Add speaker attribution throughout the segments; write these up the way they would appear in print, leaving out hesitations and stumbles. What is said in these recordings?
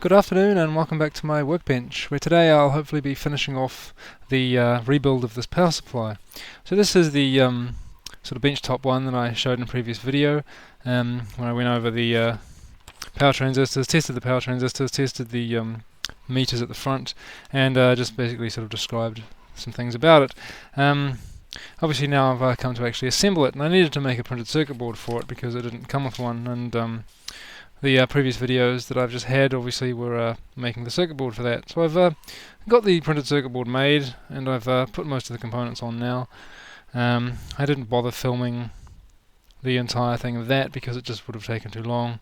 Speaker 1: Good afternoon and welcome back to my workbench, where today I'll hopefully be finishing off the rebuild of this power supply. So this is the sort of benchtop one that I showed in a previous video, when I went over the power transistors, tested the power transistors, tested the meters at the front, and just basically sort of described some things about it. Obviously now I've come to actually assemble it, and I needed to make a printed circuit board for it because it didn't come with one, and the previous videos that I've just had obviously were making the circuit board for that. So I've got the printed circuit board made, and I've put most of the components on now. I didn't bother filming the entire thing of that because it just would have taken too long.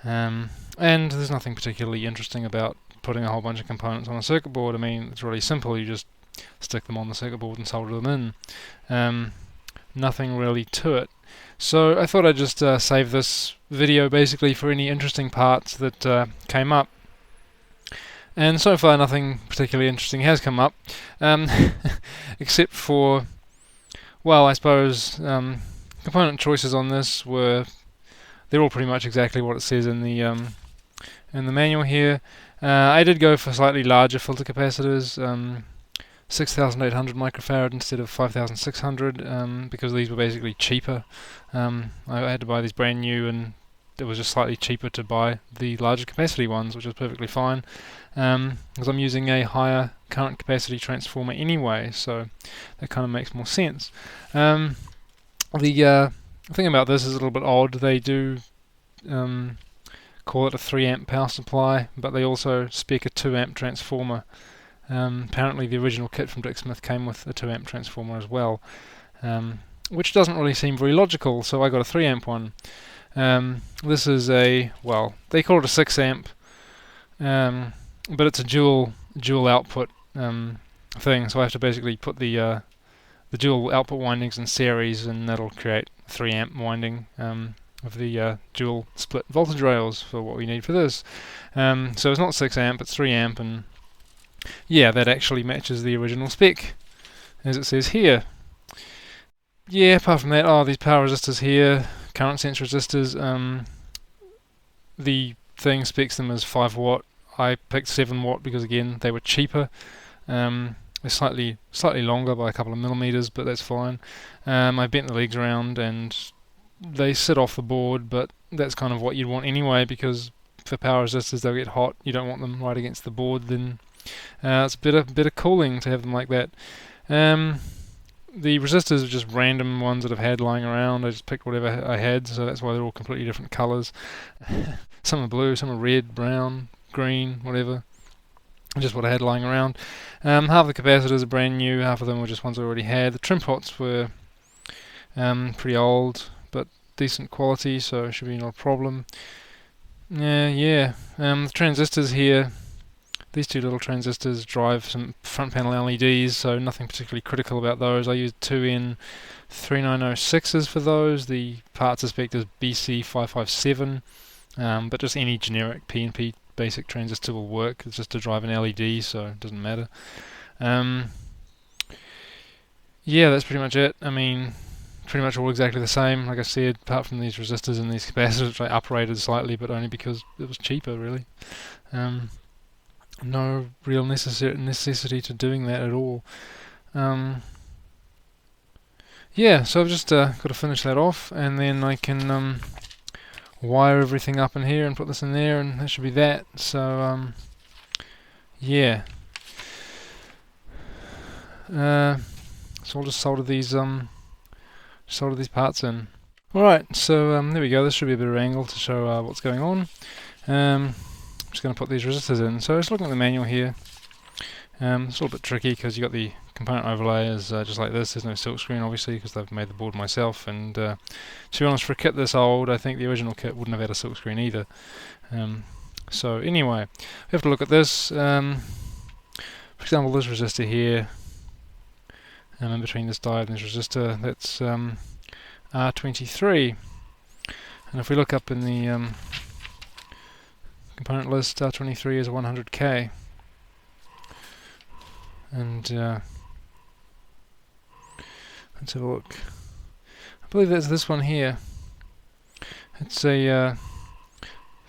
Speaker 1: And there's nothing particularly interesting about putting a whole bunch of components on a circuit board. I mean, it's really simple. You just stick them on the circuit board and solder them in. Nothing really to it. So I thought I'd just save this video basically for any interesting parts that came up. And so far nothing particularly interesting has come up, except for, well, I suppose component choices on this they're all pretty much exactly what it says in the manual here. I did go for slightly larger filter capacitors, 6,800 microfarad instead of 5,600, because these were basically cheaper. I had to buy these brand new, and it was just slightly cheaper to buy the larger capacity ones, which is perfectly fine, because I'm using a higher current capacity transformer anyway, so that kind of makes more sense. The thing about this is a little bit odd. They do call it a 3 amp power supply, but they also spec a 2 amp transformer. Apparently the original kit from Dick Smith came with a 2 amp transformer as well, which doesn't really seem very logical, so I got a 3 amp one. This is well, they call it a 6 amp, but it's a dual output thing, so I have to basically put the dual output windings in series, and that'll create a 3 amp winding of the dual split voltage rails for what we need for this. So it's not 6 amp, it's 3 amp, and yeah, that actually matches the original spec, as it says here. Yeah, apart from that, these power resistors here, current sense resistors, the thing specs them as 5 watt. I picked 7 watt because, again, they were cheaper. They're slightly longer by a couple of millimeters, but that's fine. I bent the legs around and they sit off the board, but that's kind of what you'd want anyway, because for power resistors they'll get hot. You don't want them right against the board, then it's better cooling to have them like that. The resistors are just random ones that I've had lying around. I just picked whatever I had, so that's why they're all completely different colours. Some are blue, some are red, brown, green, whatever. Just what I had lying around. Half the capacitors are brand new, half of them were just ones I already had. The trim pots were pretty old, but decent quality, so it should be no problem. The transistors here, these two little transistors drive some front panel LEDs, so nothing particularly critical about those. I used 2N3906s for those. The parts are spec'd as BC557, but just any generic PNP basic transistor will work. It's just to drive an LED, so it doesn't matter. Yeah, that's pretty much it. I mean, pretty much all exactly the same, like I said, apart from these resistors and these capacitors, which I uprated slightly, but only because it was cheaper, really. No real necessity to doing that at all. Yeah, so I've just got to finish that off, and then I can wire everything up in here and put this in there, and that should be that. So yeah. So I'll just solder these parts in. Alright, so there we go. This should be a better angle to show what's going on. I'm just going to put these resistors in. So just looking at the manual here, it's a little bit tricky because you've got the component overlay is just like this. There's no silk screen, obviously, because I've made the board myself, and to be honest, for a kit this old, I think the original kit wouldn't have had a silk screen either. So anyway, we have to look at this. For example, this resistor here, in between this diode and this resistor, that's R23, and if we look up in the component list, R23 is 100K, and let's have a look. I believe that's this one here. It's a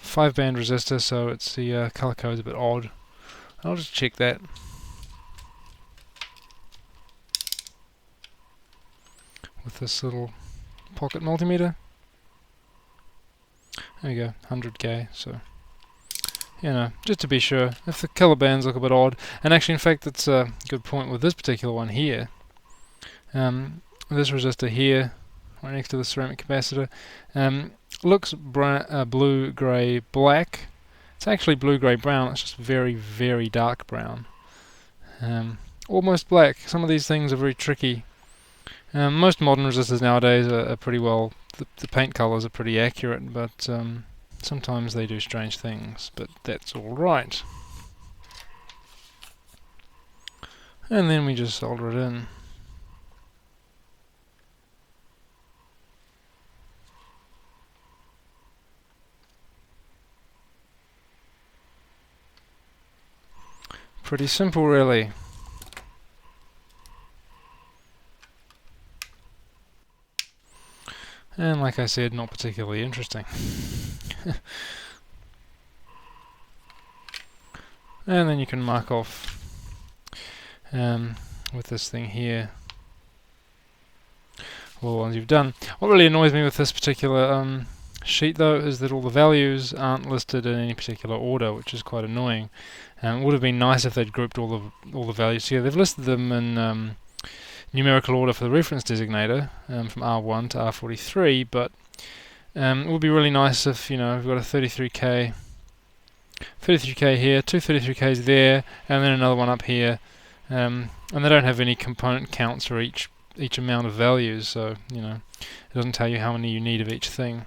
Speaker 1: 5-band resistor, so it's the color code's a bit odd. I'll just check that. With this little pocket multimeter. There we go, 100K, so you know, just to be sure, if the color bands look a bit odd, and actually in fact that's a good point with this particular one here. This resistor here, right next to the ceramic capacitor, looks blue, grey, black. It's actually blue, grey, brown, it's just very, very dark brown. Almost black. Some of these things are very tricky. Most modern resistors nowadays are pretty well, the paint colours are pretty accurate, but sometimes they do strange things, but that's alright. And then we just solder it in. Pretty simple, really. And like I said, not particularly interesting. And then you can mark off with this thing here all the ones you've done. What really annoys me with this particular sheet though is that all the values aren't listed in any particular order, which is quite annoying. It would have been nice if they'd grouped all the values together. They've listed them in numerical order for the reference designator, from R1 to R43, but it would be really nice if, you know, we've got a 33K here, two 33Ks there, and then another one up here, and they don't have any component counts for each amount of values, so, you know, it doesn't tell you how many you need of each thing.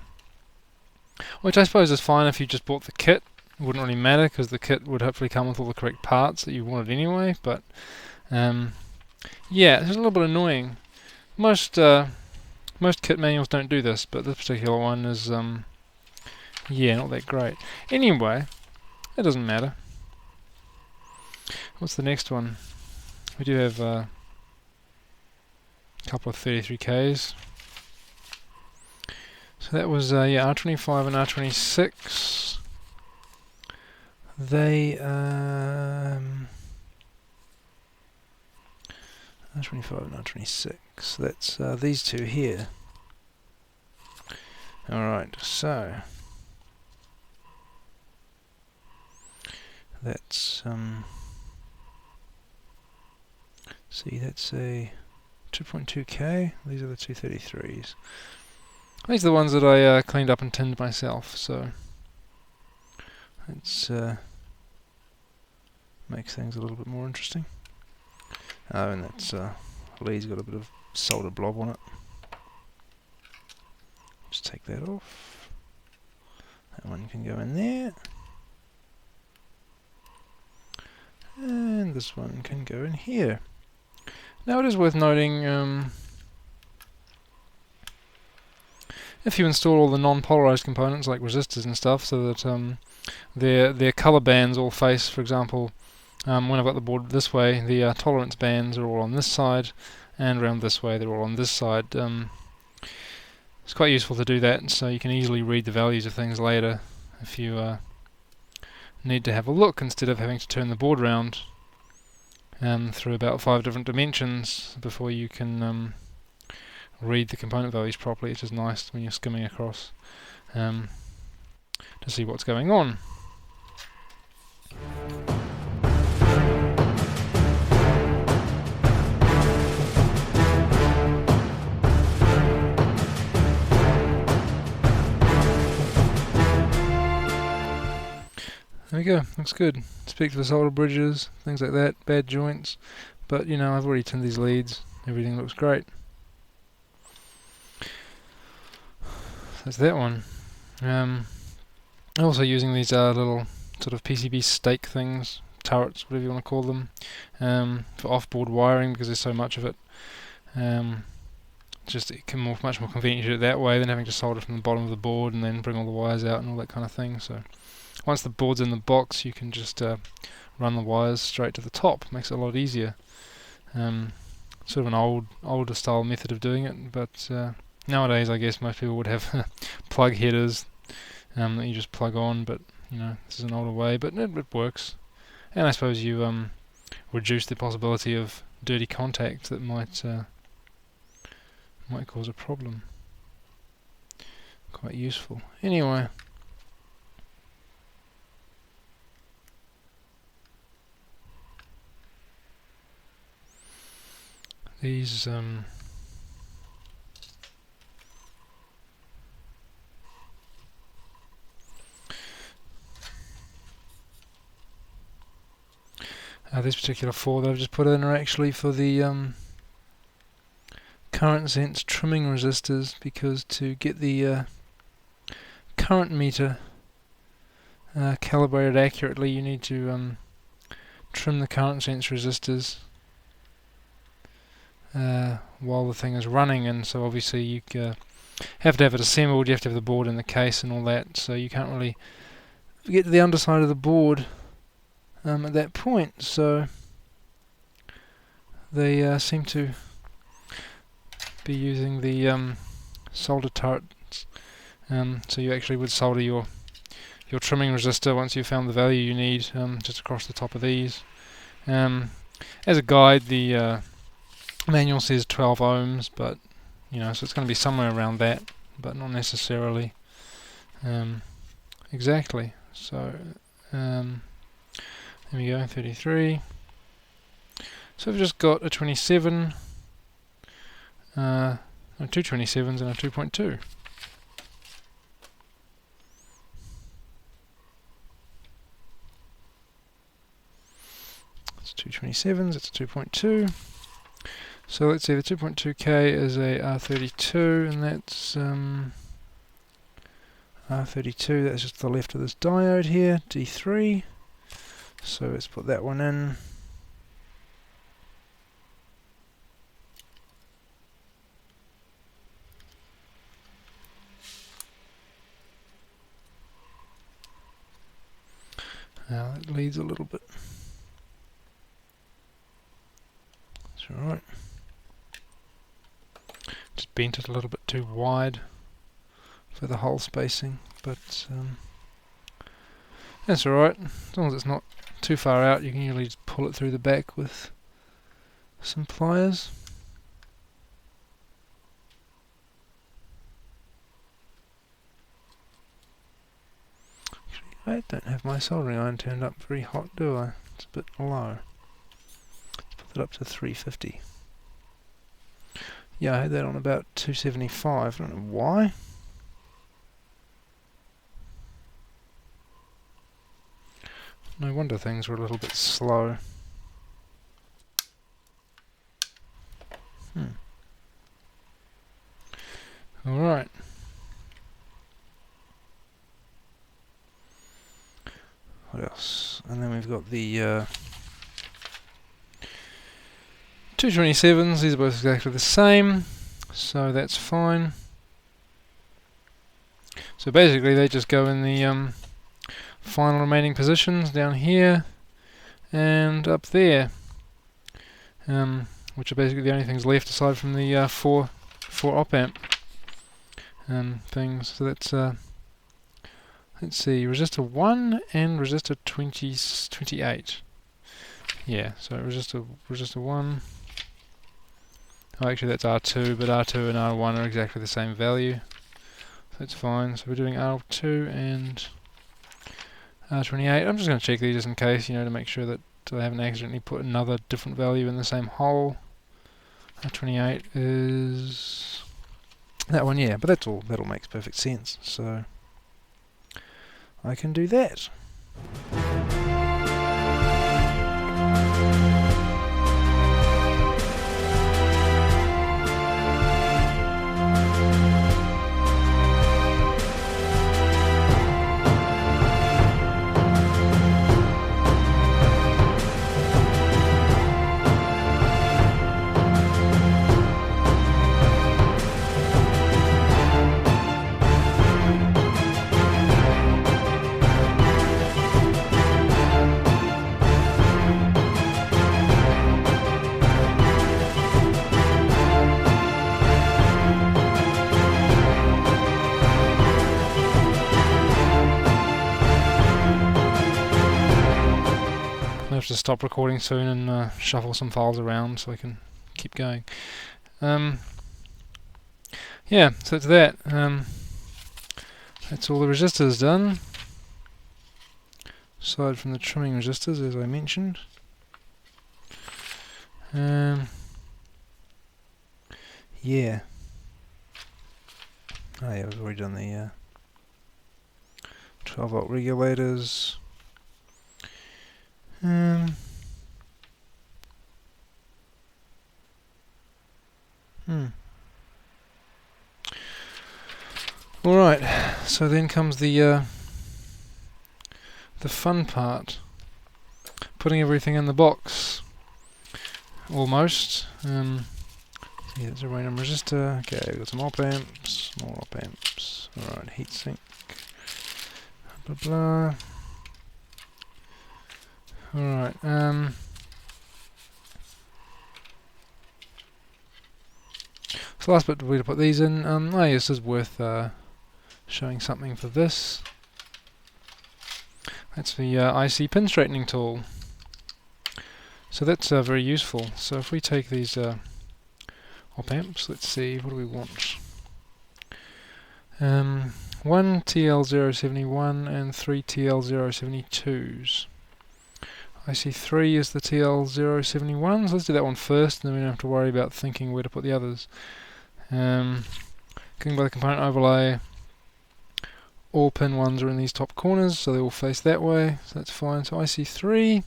Speaker 1: Which I suppose is fine if you just bought the kit. It wouldn't really matter, because the kit would hopefully come with all the correct parts that you wanted anyway, but yeah, it's a little bit annoying. Most kit manuals don't do this, but this particular one is, yeah, not that great. Anyway, it doesn't matter. What's the next one? We do have a couple of 33Ks. So that was, yeah, R25 and R26. They, R25 and R26, that's these two here. Alright, so that's see, that's a 2.2K. These are the 233s. These are the ones that I cleaned up and tinned myself, so it's makes things a little bit more interesting. Oh, and that's lead's got a bit of solder blob on it. Just take that off. That one can go in there. And this one can go in here. Now it is worth noting, if you install all the non-polarized components like resistors and stuff, so that their color bands all face, for example, when I've got the board this way, the tolerance bands are all on this side, and around this way they're all on this side. It's quite useful to do that, so you can easily read the values of things later if you need to have a look, instead of having to turn the board around through about 5 different dimensions before you can read the component values properly, which is nice when you're skimming across to see what's going on. There we go, looks good. Speak for solder bridges, things like that, bad joints, but you know, I've already tinned these leads, everything looks great. That's that one. Also using these little sort of PCB stake things, turrets, whatever you want to call them, for off-board wiring, because there's so much of it. Just it can much more convenient to do it that way than having to solder from the bottom of the board and then bring all the wires out and all that kind of thing. So once the board's in the box, you can just run the wires straight to the top. Makes it a lot easier. Sort of an older style method of doing it, but nowadays I guess most people would have plug headers that you just plug on, but you know, this is an older way, but it works. And I suppose you reduce the possibility of dirty contact that might cause a problem. Quite useful. Anyway, these this particular 4 that I've just put in are actually for the current sense trimming resistors, because to get the current meter calibrated accurately, you need to trim the current sense resistors while the thing is running, and so obviously you have to have it assembled, you have to have the board in the case and all that, so you can't really get to the underside of the board at that point, so they seem to be using the solder turrets. So you actually would solder your trimming resistor once you've found the value you need, just across the top of these. As a guide, the manual says 12 ohms, but you know, so it's going to be somewhere around that, but not necessarily exactly. So there we go, 33. So we've just got a 27, two 27s and a 2.2. It's two 27s, it's a 2.2. So let's see, the 2.2K is a R32, and that's R32, that's just to the left of this diode here, D3. So let's put that one in. Now it leads a little bit. That's alright. Just bent it a little bit too wide for the hole spacing, but that's alright. As long as it's not too far out, you can usually just pull it through the back with some pliers. I don't have my soldering iron turned up very hot, do I? It's a bit low. Let's put it up to 350. Yeah, I had that on about 275. I don't know why. No wonder things were a little bit slow. Alright. What else? And then we've got the 227s, these are both exactly the same, so that's fine. So basically they just go in the final remaining positions down here and up there, which are basically the only things left aside from the 4 op amp things. So that's let's see, resistor 1 and resistor 28. Yeah, so resistor 1. Oh, actually that's R2, but R2 and R1 are exactly the same value. So that's fine. So we're doing R2 and R28. I'm just going to check these just in case, you know, to make sure that I haven't accidentally put another different value in the same hole. R28 is that one, yeah, but that's all. That all makes perfect sense. So I can do that. have to stop recording soon and shuffle some files around so I can keep going. Yeah, so it's that. That's all the resistors done. Aside from the trimming resistors, as I mentioned. Yeah. Oh yeah, we've already done the 12 volt regulators. Alright, so then comes the fun part. Putting everything in the box. Almost. Yeah, it's a random resistor. Okay, we've got some op amps, more op amps. Alright, heatsink. Blah blah. Alright, so last bit, we'll put these in. Oh yes, this is worth showing something for this. That's the IC pin straightening tool. So that's very useful. So if we take these op amps, let's see, what do we want? 1 TL071 and 3 TL072s. IC3 is the TL071, so let's do that one first, and then we don't have to worry about thinking where to put the others. Going by the component overlay, all pin 1s are in these top corners, so they all face that way, so that's fine. So IC3,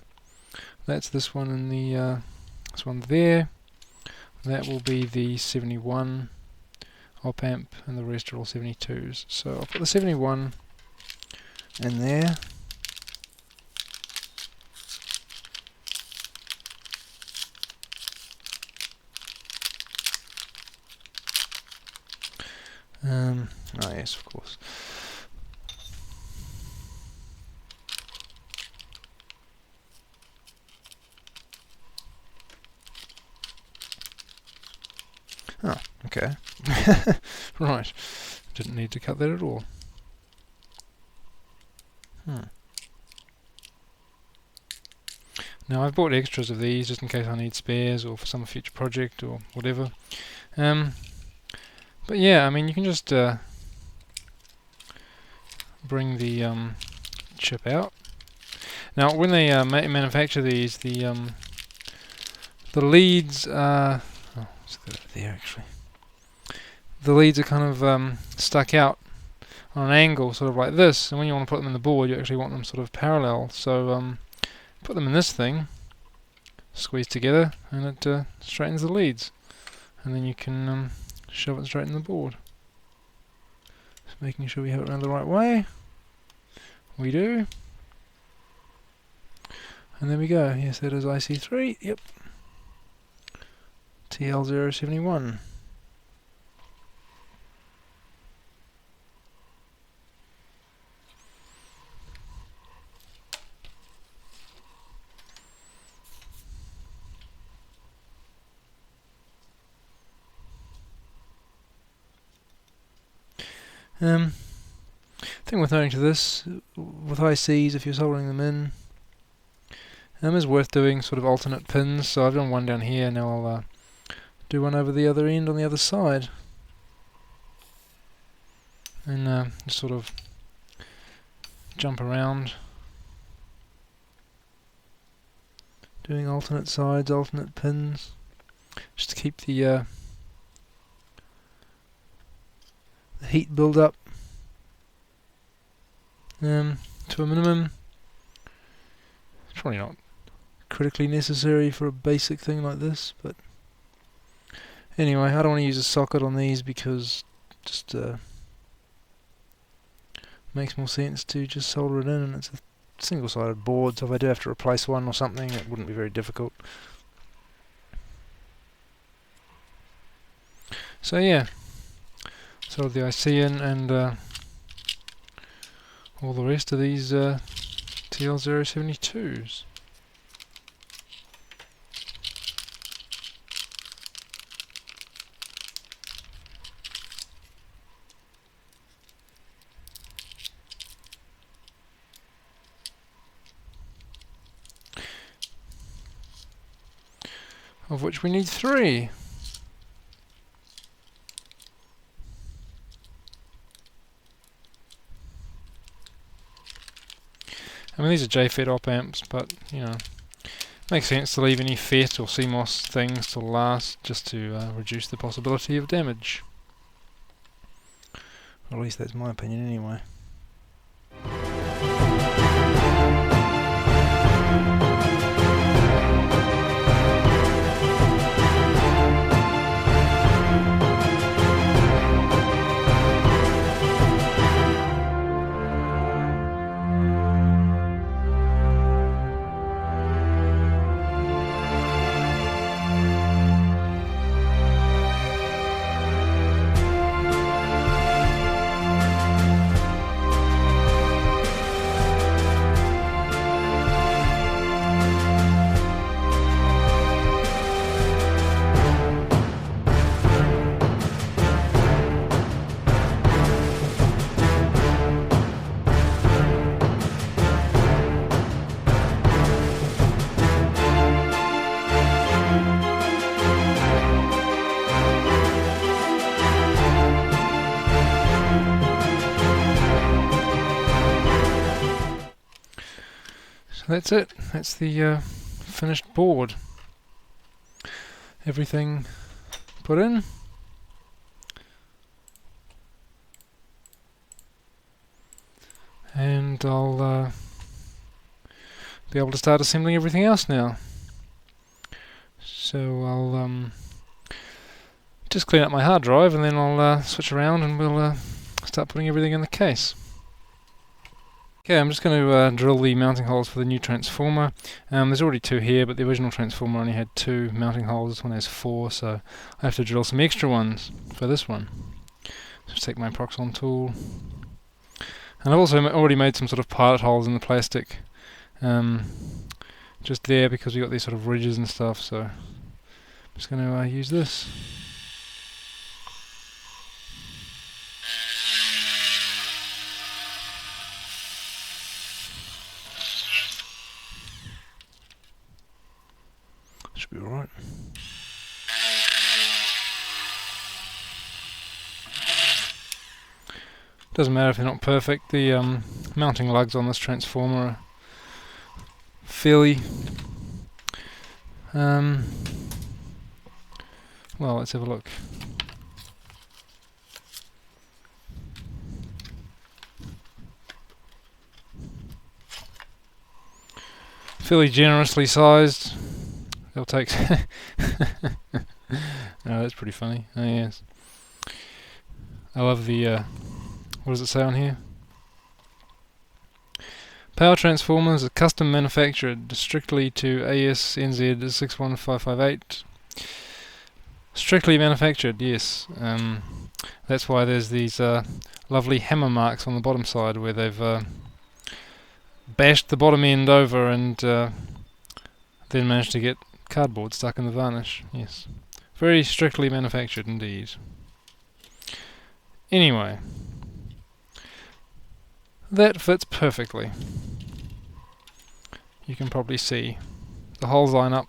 Speaker 1: that's this one in the this one there. That will be the 71 op amp, and the rest are all 72s. So I'll put the 71 in there. Oh yes, of course. Oh, okay. Right. Didn't need to cut that at all. Now I've bought extras of these just in case I need spares or for some future project or whatever. But yeah, I mean you can just bring the chip out. Now when they manufacture these, the leads are there actually. The leads are kind of stuck out on an angle, sort of like this, and when you want to put them in the board, you actually want them sort of parallel. So put them in this thing, squeeze together, and it straightens the leads, and then you can shove it straight in the board. Just making sure we have it around the right way. We do. And there we go. Yes, that is IC3. Yep. TL071. Thing worth noting to this, with ICs, if you're soldering them in, is worth doing sort of alternate pins. So I've done one down here, now I'll do one over the other end on the other side. And just sort of jump around, doing alternate sides, alternate pins, just to keep the heat build up to a minimum. It's probably not critically necessary for a basic thing like this, but anyway, I don't want to use a socket on these because just makes more sense to just solder it in, and it's a single-sided board, so if I do have to replace one or something, it wouldn't be very difficult. So yeah, solder the IC in, and all the rest of these TL072s. of which we need 3. I mean, these are JFET op amps, but you know, makes sense to leave any FET or CMOS things to last, just to reduce the possibility of damage. Or at least that's my opinion anyway. That's it. That's the finished board. Everything put in. And I'll be able to start assembling everything else now. So I'll just clean up my hard drive and then I'll switch around and we'll start putting everything in the case. Okay, I'm just going to drill the mounting holes for the new transformer. There's already 2 here, but the original transformer only had 2 mounting holes. This one has 4, so I have to drill some extra ones for this one. Just take my Proxon tool. And I've also already made some sort of pilot holes in the plastic. Just there because we've got these sort of ridges and stuff, so I'm just going to use this. Should be alright. Doesn't matter if they're not perfect. The mounting lugs on this transformer are fairly well, let's have a look. Fairly generously sized. They'll take. Oh, that's pretty funny. Oh yes. I love the. What does it say on here? Power transformers are custom manufactured strictly to ASNZ 61558. Strictly manufactured, yes. That's why there's these lovely hammer marks on the bottom side where they've bashed the bottom end over and then managed to get cardboard stuck in the varnish. Yes, very strictly manufactured indeed. Anyway, that fits perfectly. You can probably see the holes line up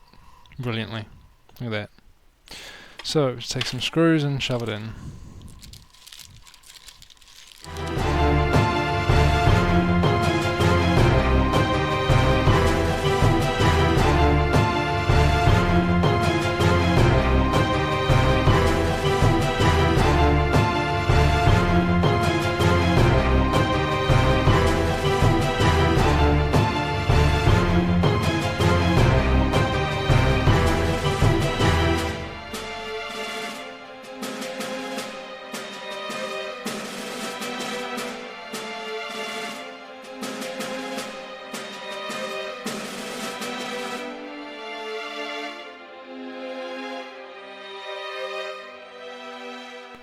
Speaker 1: brilliantly. Look at that. So, let's take some screws and shove it in.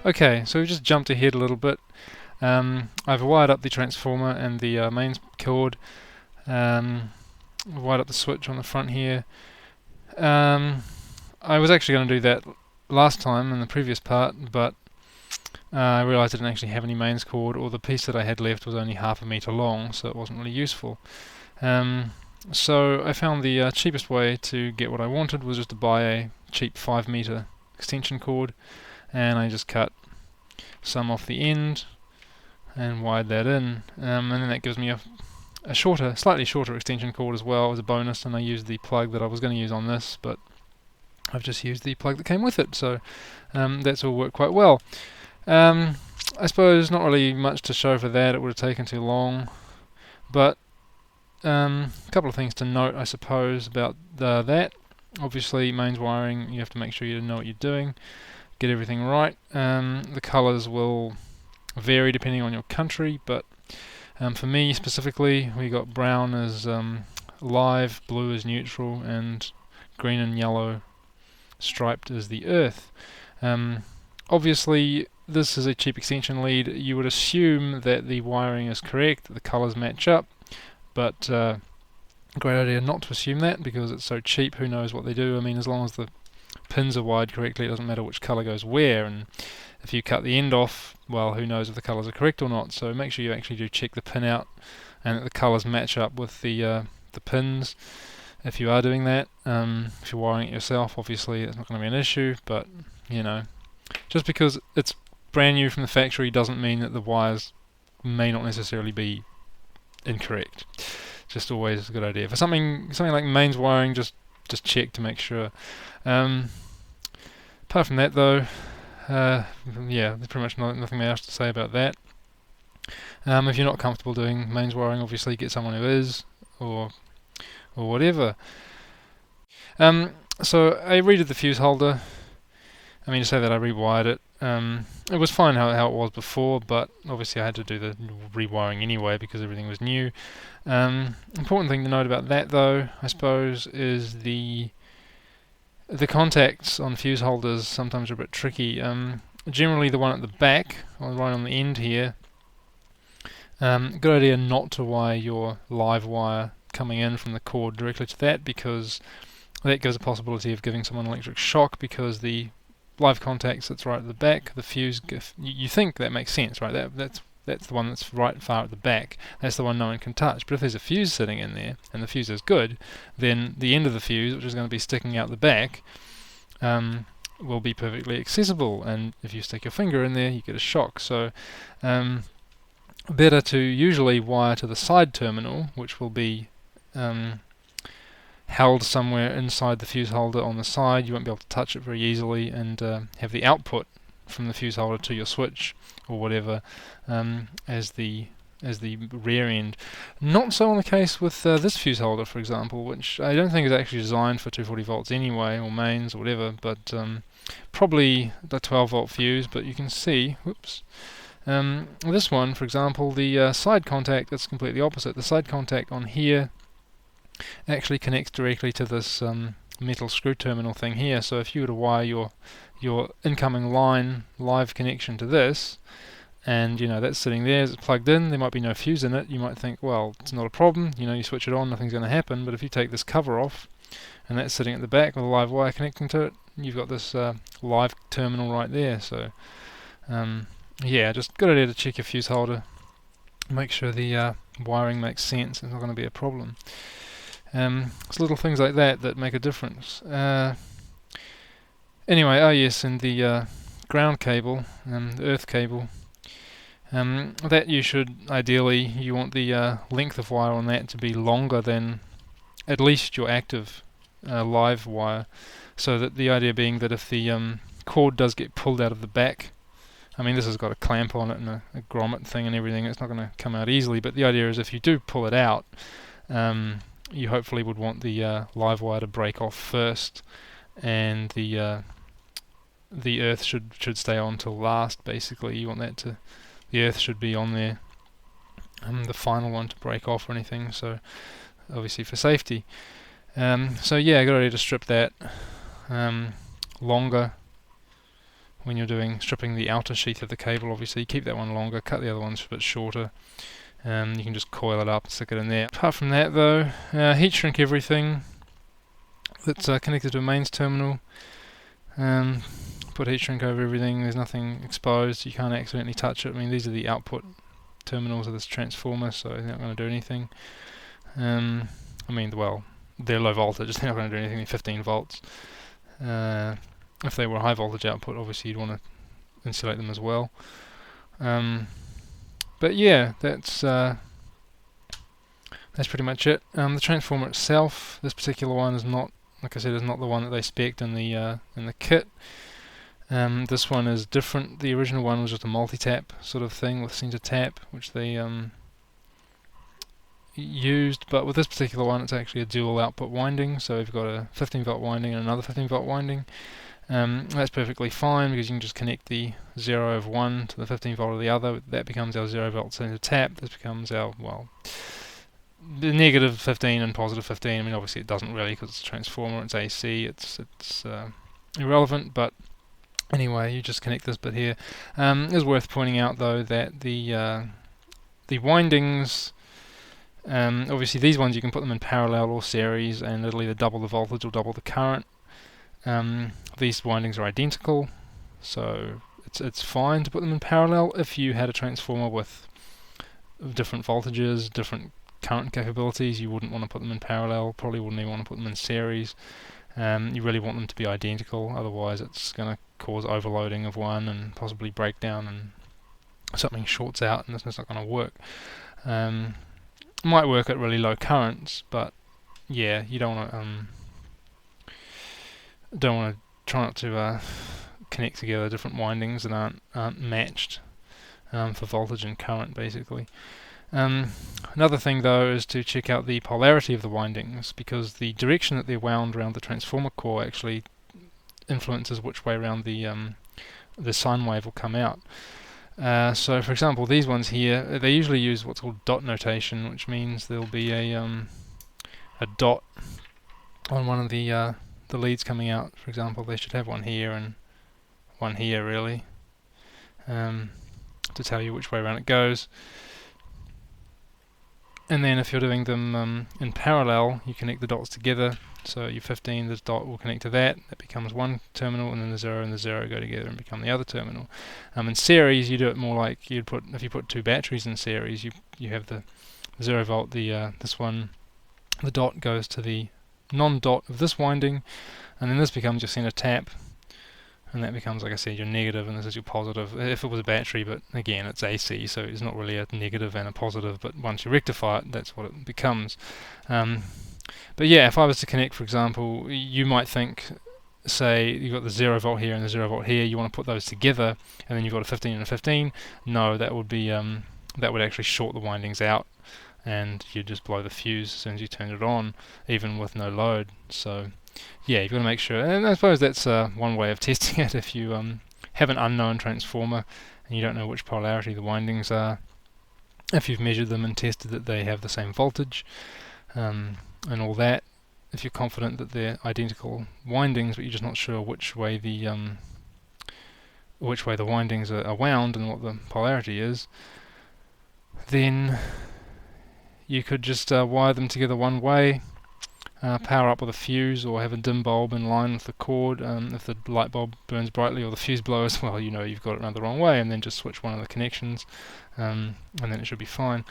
Speaker 1: Okay, so we've just jumped ahead a little bit. I've wired up the transformer and the mains cord. Wired up the switch on the front here. I was actually going to do that last time in the previous part, but I realised I didn't actually have any mains cord, or the piece that I had left was only 1/2 meter long, so it wasn't really useful. So I found the cheapest way to get what I wanted was just to buy a cheap 5-meter extension cord, and I just cut some off the end and wired that in, and then that gives me a slightly shorter extension cord as well as a bonus, and I used the plug that I was going to use on this, but I've just used the plug that came with it, so that's all worked quite well. I suppose not really much to show for that, it would have taken too long, but a couple of things to note, I suppose, about that. Obviously, mains wiring, you have to make sure you know what you're doing, get everything right. The colours will vary depending on your country, but for me specifically, we got brown as live, blue as neutral, and green and yellow striped as the earth. Obviously, this is a cheap extension lead. You would assume that the wiring is correct, that the colours match up, but great idea not to assume that because it's so cheap. Who knows what they do? I mean, as long as the pins are wired correctly, it doesn't matter which colour goes where, and if you cut the end off, well, who knows if the colours are correct or not. So make sure you actually do check the pin out and that the colours match up with the pins. If you are doing that, if you're wiring it yourself, obviously it's not going to be an issue, but you know, just because it's brand new from the factory doesn't mean that the wires may not necessarily be incorrect. Just always a good idea. For something like mains wiring, just check to make sure. Apart from that though, yeah, there's pretty much nothing else to say about that. If you're not comfortable doing mains wiring, obviously get someone who is, or whatever. So I redid the fuse holder. I mean, to say that I rewired it. It was fine how it was before, but obviously I had to do the rewiring anyway because everything was new. Important thing to note about that though, I suppose, is the contacts on fuse holders sometimes are a bit tricky. Generally the one at the back, or right on the end here, good idea not to wire your live wire coming in from the cord directly to that, because that gives a possibility of giving someone electric shock, because the live contacts that's right at the back, the fuse, you think that makes sense, right? That's the one that's right far at the back. That's the one no one can touch. But if there's a fuse sitting in there, and the fuse is good, then the end of the fuse, which is going to be sticking out the back, will be perfectly accessible. And if you stick your finger in there, you get a shock. So better to usually wire to the side terminal, which will be held somewhere inside the fuse holder on the side. You won't be able to touch it very easily, and have the output from the fuse holder to your switch or whatever as the rear end. Not so on the case with this fuse holder, for example, which I don't think is actually designed for 240 volts anyway, or mains or whatever, but probably the 12 volt fuse. But you can see, whoops, this one, for example, the side contact, that's completely opposite. The side contact on here actually connects directly to this metal screw terminal thing here. So if you were to wire your incoming line live connection to this, and you know that's sitting there, it's plugged in, there might be no fuse in it, you might think, well, it's not a problem, you know, you switch it on, nothing's going to happen. But if you take this cover off, and that's sitting at the back with a live wire connecting to it, you've got this live terminal right there. So yeah, just good idea to check your fuse holder, make sure the wiring makes sense, it's not going to be a problem. It's little things like that make a difference. Anyway, oh yes, and the ground cable, the earth cable, that you should, ideally, you want the length of wire on that to be longer than at least your active live wire, so that the idea being that if the cord does get pulled out of the back, I mean this has got a clamp on it and a grommet thing and everything, it's not going to come out easily, but the idea is if you do pull it out, you hopefully would want the live wire to break off first, and the earth should stay on till last. Basically, you want the earth should be on there, the final one to break off or anything. So obviously for safety. So yeah, good idea to strip that longer when you're stripping the outer sheath of the cable. Obviously, keep that one longer, cut the other ones a bit shorter. You can just coil it up and stick it in there. Apart from that though, heat shrink everything that's connected to a mains terminal. Put heat shrink over everything, there's nothing exposed, you can't accidentally touch it. I mean, these are the output terminals of this transformer, so they're not going to do anything. I mean, well, they're low voltage, they're not going to do anything, they're 15 volts. If they were a high voltage output, obviously you'd want to insulate them as well. But yeah, that's pretty much it. The transformer itself, this particular one is not, like I said, is not the one that they spec'd in the kit. This one is different. The original one was just a multi-tap sort of thing with center tap, which they used, but with this particular one it's actually a dual output winding, so we've got a 15 volt winding and another 15 volt winding. That's perfectly fine because you can just connect the 0 of one to the 15 volt of the other. That becomes our 0 volt center tap. This becomes our, well, the negative 15 and positive 15. I mean, obviously it doesn't really because it's a transformer, it's AC, it's irrelevant, but anyway, you just connect this bit here. It's worth pointing out though that the windings, obviously these ones you can put them in parallel or series and it'll either double the voltage or double the current. These windings are identical, so it's fine to put them in parallel. If you had a transformer with different voltages, different current capabilities, you wouldn't want to put them in parallel, probably wouldn't even want to put them in series. You really want them to be identical, otherwise it's going to cause overloading of one and possibly breakdown and something shorts out and it's not going to work. It might work at really low currents, but yeah, you don't want to try not to connect together different windings that aren't matched for voltage and current, basically. Another thing though is to check out the polarity of the windings, because the direction that they're wound around the transformer core actually influences which way around the sine wave will come out. So for example, these ones here, they usually use what's called dot notation, which means there'll be a dot on one of the leads coming out. For example, they should have one here and one here, really, to tell you which way around it goes. And then if you're doing them in parallel, you connect the dots together. So your 15, this dot will connect to that. That becomes one terminal, and then the 0 and the 0 go together and become the other terminal. In series, you do it more like if you put two batteries in series, you have the 0 volt, this one, the dot goes to the non-dot of this winding, and then this becomes your center tap, and that becomes, like I said, your negative, and this is your positive. If it was a battery, but again, it's AC, so it's not really a negative and a positive, but once you rectify it, that's what it becomes. But yeah, if I was to connect, for example, you might think, say, you've got the 0 volt here and the 0 volt here, you want to put those together, and then you've got a 15 and a 15. No, that would be that would actually short the windings out, and you'd just blow the fuse as soon as you turn it on, even with no load. So yeah, you've got to make sure, and I suppose that's one way of testing it. If you have an unknown transformer and you don't know which polarity the windings are, if you've measured them and tested that they have the same voltage and all that, if you're confident that they're identical windings but you're just not sure which way the windings are wound and what the polarity is, then you could just wire them together one way, power up with a fuse, or have a dim bulb in line with the cord. If the light bulb burns brightly or the fuse blows, well, you know you've got it around the wrong way, and then just switch one of the connections, and then it should be fine.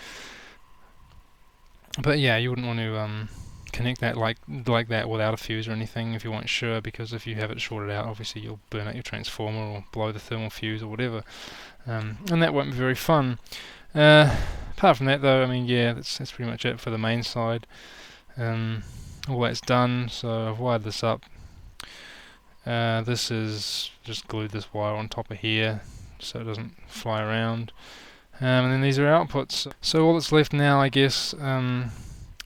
Speaker 1: But yeah, you wouldn't want to connect that like that without a fuse or anything if you weren't sure, because if you have it shorted out, obviously you'll burn out your transformer or blow the thermal fuse or whatever, and that won't be very fun. Apart from that though, I mean, yeah, that's pretty much it for the main side. All that's done, so I've wired this up. This is just glued this wire on top of here so it doesn't fly around. And then these are outputs. So all that's left now, I guess,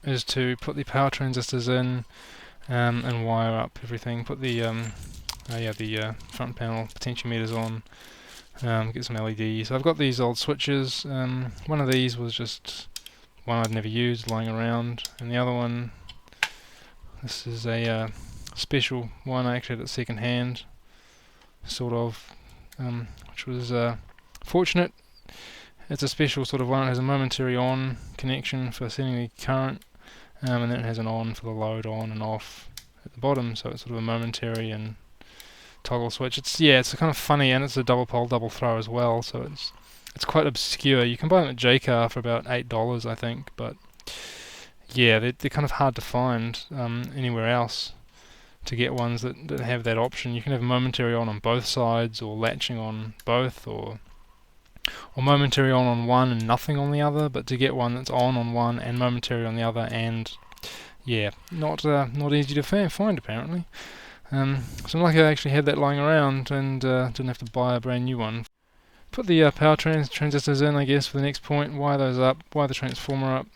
Speaker 1: is to put the power transistors in and wire up everything. Put the front panel potentiometers on. Get some LEDs. I've got these old switches. One of these was just one I'd never used, lying around, and the other one, this is a special one. I actually had it second hand, sort of, which was fortunate. It's a special sort of one. It has a momentary on connection for setting the current, and then it has an on for the load on and off at the bottom, so it's sort of a momentary and toggle switch. It's kind of funny, and it's a double pole, double throw as well, so it's quite obscure. You can buy them at JCar for about $8, I think, but yeah, they're kind of hard to find anywhere else. to get ones that have that option. You can have momentary on both sides, or latching on both, or momentary on one and nothing on the other. But to get one that's on one and momentary on the other, and yeah, not easy to find apparently. So I'm lucky I actually had that lying around and didn't have to buy a brand new one. Put the power transistors in, I guess, for the next point. Wire those up, wire the transformer up.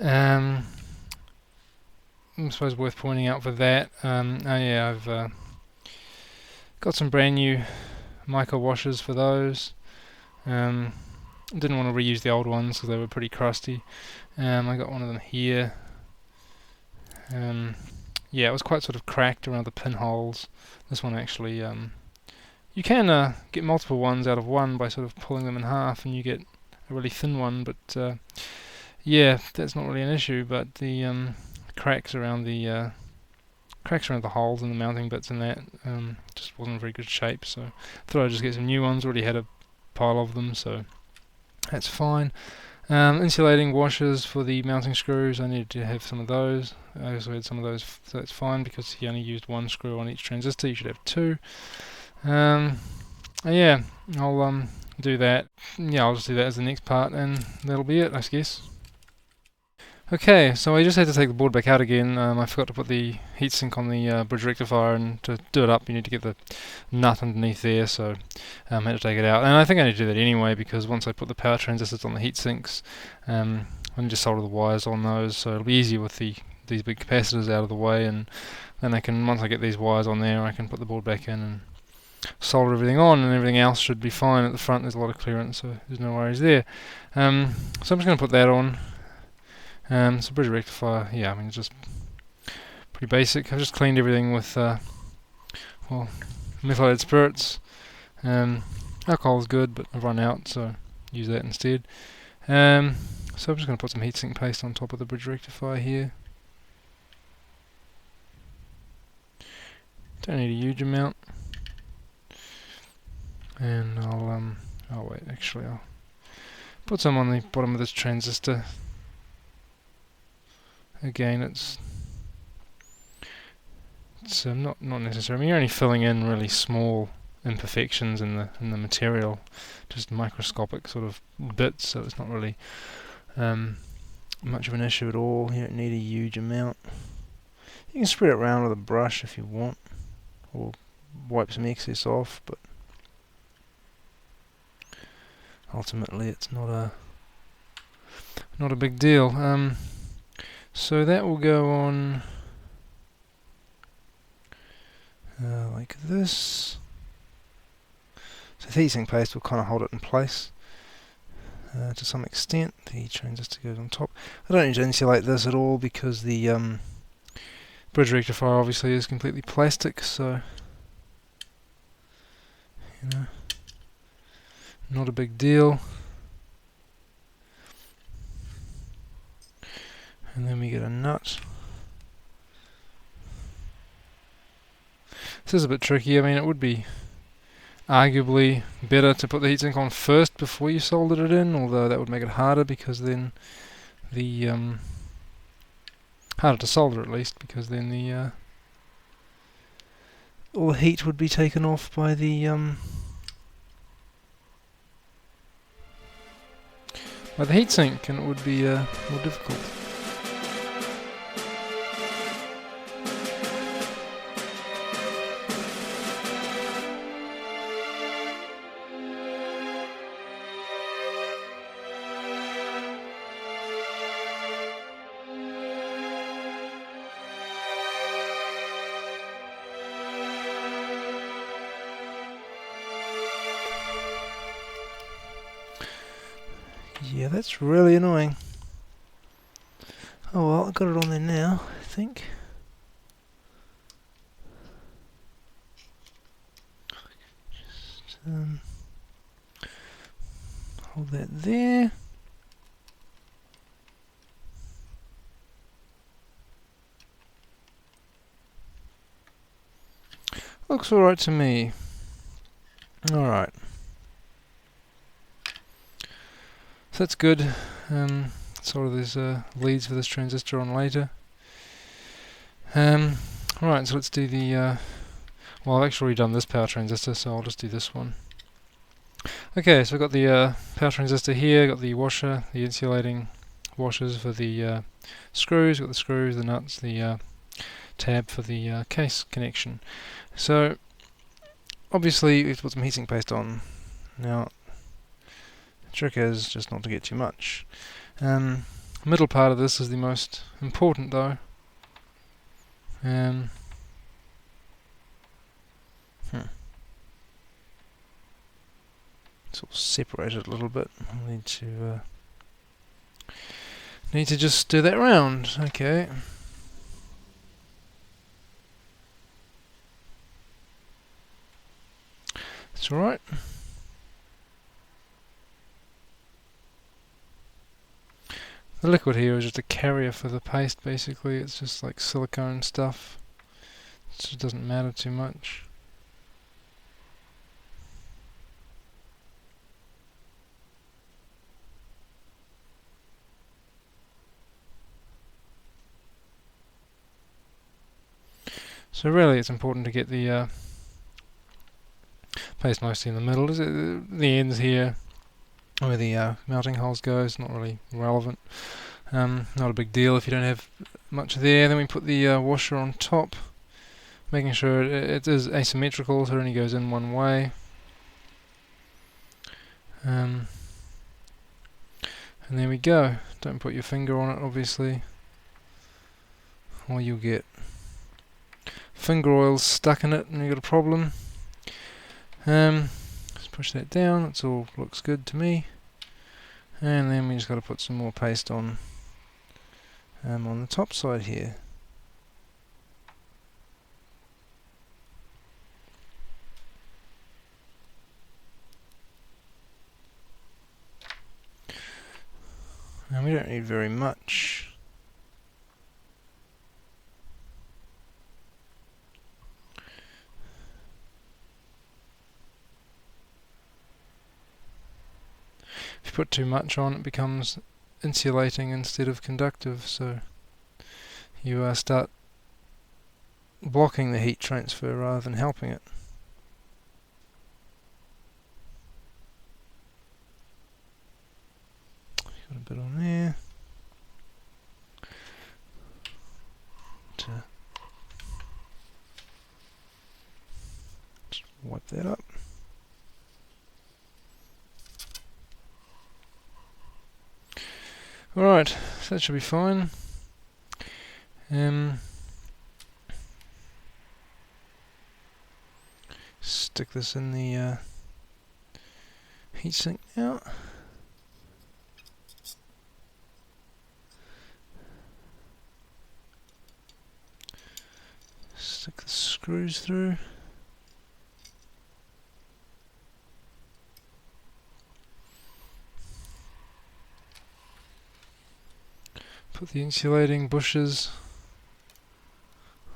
Speaker 1: I suppose worth pointing out for that. Oh yeah, I've got some brand new mica washers for those. Didn't want to reuse the old ones because they were pretty crusty. I got one of them here. Yeah, it was quite sort of cracked around the pinholes. This one actually, you can get multiple ones out of one by sort of pulling them in half, and you get a really thin one. But yeah, that's not really an issue. But the cracks around the holes and the mounting bits and that just wasn't in very good shape. So I thought I'd just get some new ones. Already had a pile of them, so that's fine. Insulating washers for the mounting screws, I needed to have some of those. I also had some of those, so that's fine because he only used one screw on each transistor. You should have two. Yeah, I'll do that. Yeah, I'll just do that as the next part, and that'll be it, I guess. Okay, so I just had to take the board back out again. I forgot to put the heatsink on the bridge rectifier, and to do it up you need to get the nut underneath there, so I had to take it out. And I think I need to do that anyway, because once I put the power transistors on the heatsinks, I need to solder the wires on those, so it'll be easier with these big capacitors out of the way, and then once I get these wires on there, I can put the board back in and solder everything on, and everything else should be fine. At the front there's a lot of clearance, so there's no worries there. So I'm just going to put that on. So bridge rectifier, yeah, I mean, it's just pretty basic. I've just cleaned everything with methylated spirits. Alcohol is good, but I've run out, so use that instead. So I'm just going to put some heatsink paste on top of the bridge rectifier here. Don't need a huge amount. And I'll wait, actually I'll put some on the bottom of this transistor. Again, it's not necessary. I mean, you're only filling in really small imperfections in the material, just microscopic sort of bits, so it's not really much of an issue at all. You don't need a huge amount. You can spread it around with a brush if you want, or wipe some excess off, but ultimately it's not a big deal. So that will go on like this. So the heatsink paste will kind of hold it in place to some extent. The transistor goes on top. I don't need to insulate this at all because the bridge rectifier obviously is completely plastic, so not a big deal. And then we get a nut. This is a bit tricky. I mean, it would be arguably better to put the heatsink on first before you soldered it in, although that would make it harder because then the harder to solder at least, because then the all the heat would be taken off by the heatsink, and it would be more difficult. Yeah, that's really annoying. Oh well, I've got it on there now, I think. Just hold that there. Looks alright to me. Alright. So that's good. Solder these leads for this transistor on later. Right, so let's do the well, I've actually already done this power transistor, so I'll just do this one. Okay, so I've got the power transistor here, got the washer, the insulating washers for the screws, got the screws, the nuts, the tab for the case connection. So obviously we've put some heatsink paste on. Now the trick is just not to get too much. Middle part of this is the most important though. Sort of separate it a little bit. I'll need to just do that round. Okay. It's alright. The liquid here is just a carrier for the paste basically. It's just like silicone stuff. It just doesn't matter too much. So really it's important to get the paste mostly in the middle. The ends here where the melting holes go is not really relevant. Not a big deal if you don't have much there. Then we put the washer on top, making sure it is asymmetrical, so it only goes in one way. And there we go. Don't put your finger on it obviously, or you'll get finger oils stuck in it and you've got a problem. Just push that down, it all looks good to me. And then we just got to put some more paste on the top side here. And we don't need very much. If you put too much on, it becomes insulating instead of conductive, so you start blocking the heat transfer rather than helping it. Got a bit on there. Just wipe that up. Alright, so that should be fine. Stick this in the heatsink now. Stick the screws through. Put the insulating bushes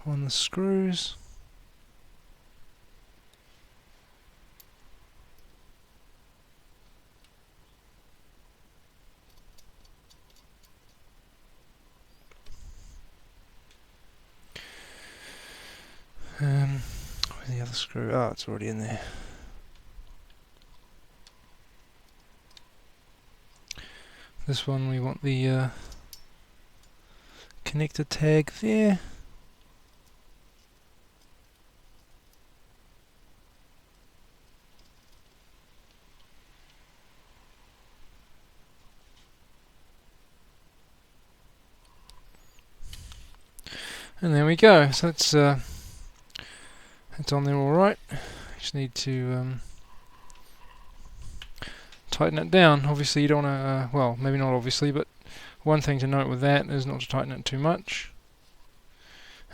Speaker 1: on the screws. Where's the other screw? Oh, it's already in there. This one we want the connector tag there. And there we go. So it's on there all right. Just need to tighten it down. Obviously you don't want to, well, maybe not obviously, but one thing to note with that is not to tighten it too much.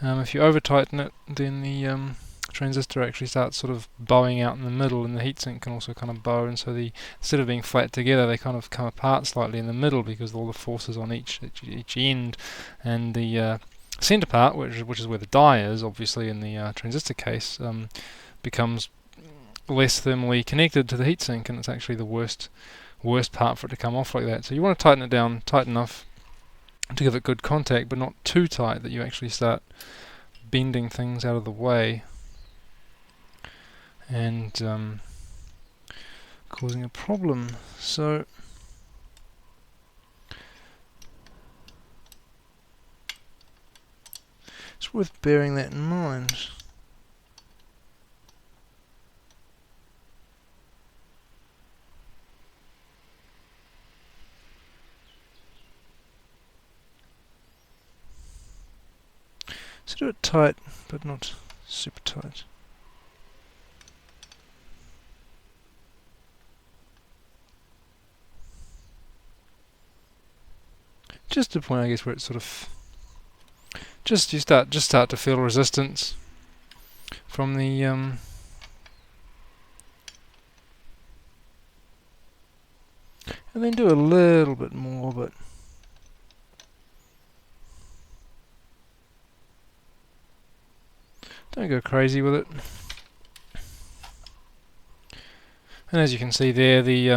Speaker 1: If you over tighten it, then the transistor actually starts sort of bowing out in the middle, and the heatsink can also kind of bow, and so instead of being flat together, they kind of come apart slightly in the middle because of all the forces on each end, and the center part, which is where the die is, obviously in the transistor case, becomes less thermally connected to the heatsink, and it's actually the worst part for it to come off like that. So you want to tighten it down tight enough to give it good contact, but not too tight that you actually start bending things out of the way and causing a problem. So it's worth bearing that in mind. So do it tight, but not super tight. Just to the point, I guess, where it's sort of just start to feel resistance from the and then do a little bit more, but don't go crazy with it. And as you can see there, the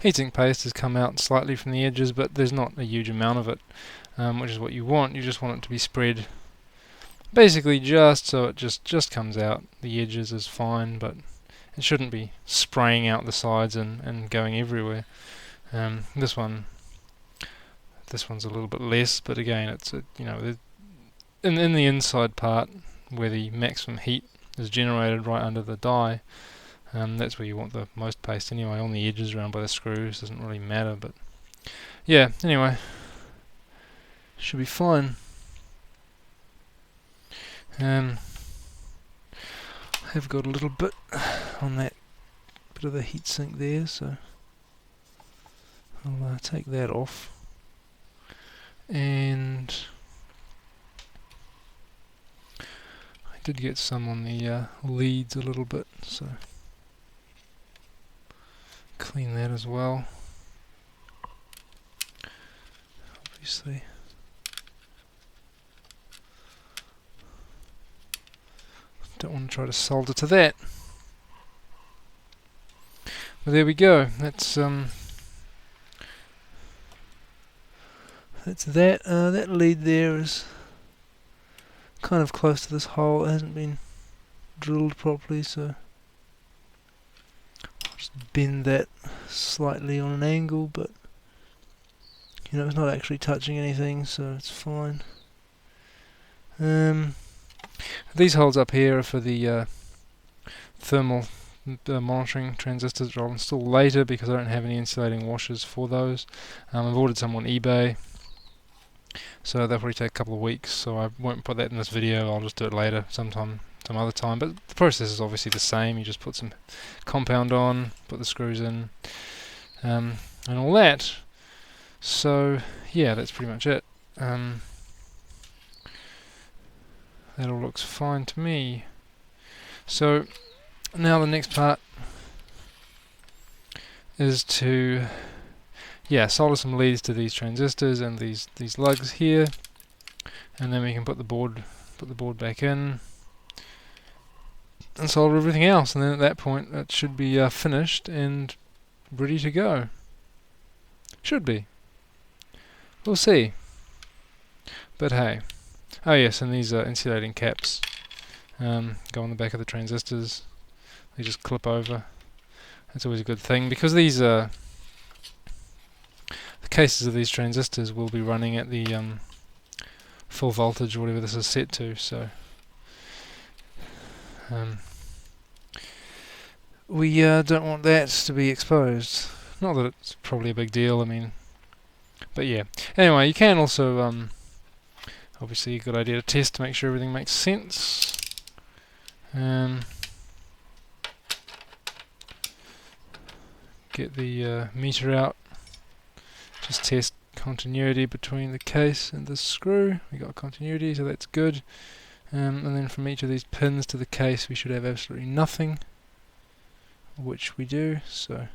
Speaker 1: heatsink paste has come out slightly from the edges, but there's not a huge amount of it, which is what you want. You just want it to be spread basically just so it just comes out. The edges is fine, but it shouldn't be spraying out the sides and going everywhere. This one's a little bit less, but again, it's in the inside part where the maximum heat is generated right under the die. That's where you want the most paste anyway. On the edges around by the screws doesn't really matter, but yeah, anyway, should be fine. I have got a little bit on that bit of the heatsink there, so I'll take that off. And I did get some on the leads a little bit, so clean that as well. Obviously. Don't want to try to solder to that. But there we go. That's that. That lead there is kind of close to this hole. It hasn't been drilled properly, so I'll just bend that slightly on an angle, but it's not actually touching anything, so it's fine. These holes up here are for the thermal monitoring transistors, which I'll install later because I don't have any insulating washers for those. I've ordered some on eBay, so they'll probably take a couple of weeks, so I won't put that in this video. I'll just do it later, some other time. But the process is obviously the same. You just put some compound on, put the screws in, and all that. So yeah, that's pretty much it. That all looks fine to me. So now the next part is to solder some leads to these transistors and these lugs here, and then we can put the board back in and solder everything else, and then at that point it should be finished and ready to go. Should be. We'll see. But hey. Oh yes, and these insulating caps go on the back of the transistors. They just clip over. That's always a good thing, because these the cases of these transistors will be running at the full voltage or whatever this is set to, so we don't want that to be exposed. Not that it's probably a big deal, I mean, but yeah. Anyway, you can also obviously a good idea to test to make sure everything makes sense. Get the meter out. Just test continuity between the case and the screw. We got continuity, so that's good. And then from each of these pins to the case we should have absolutely nothing, which we do. So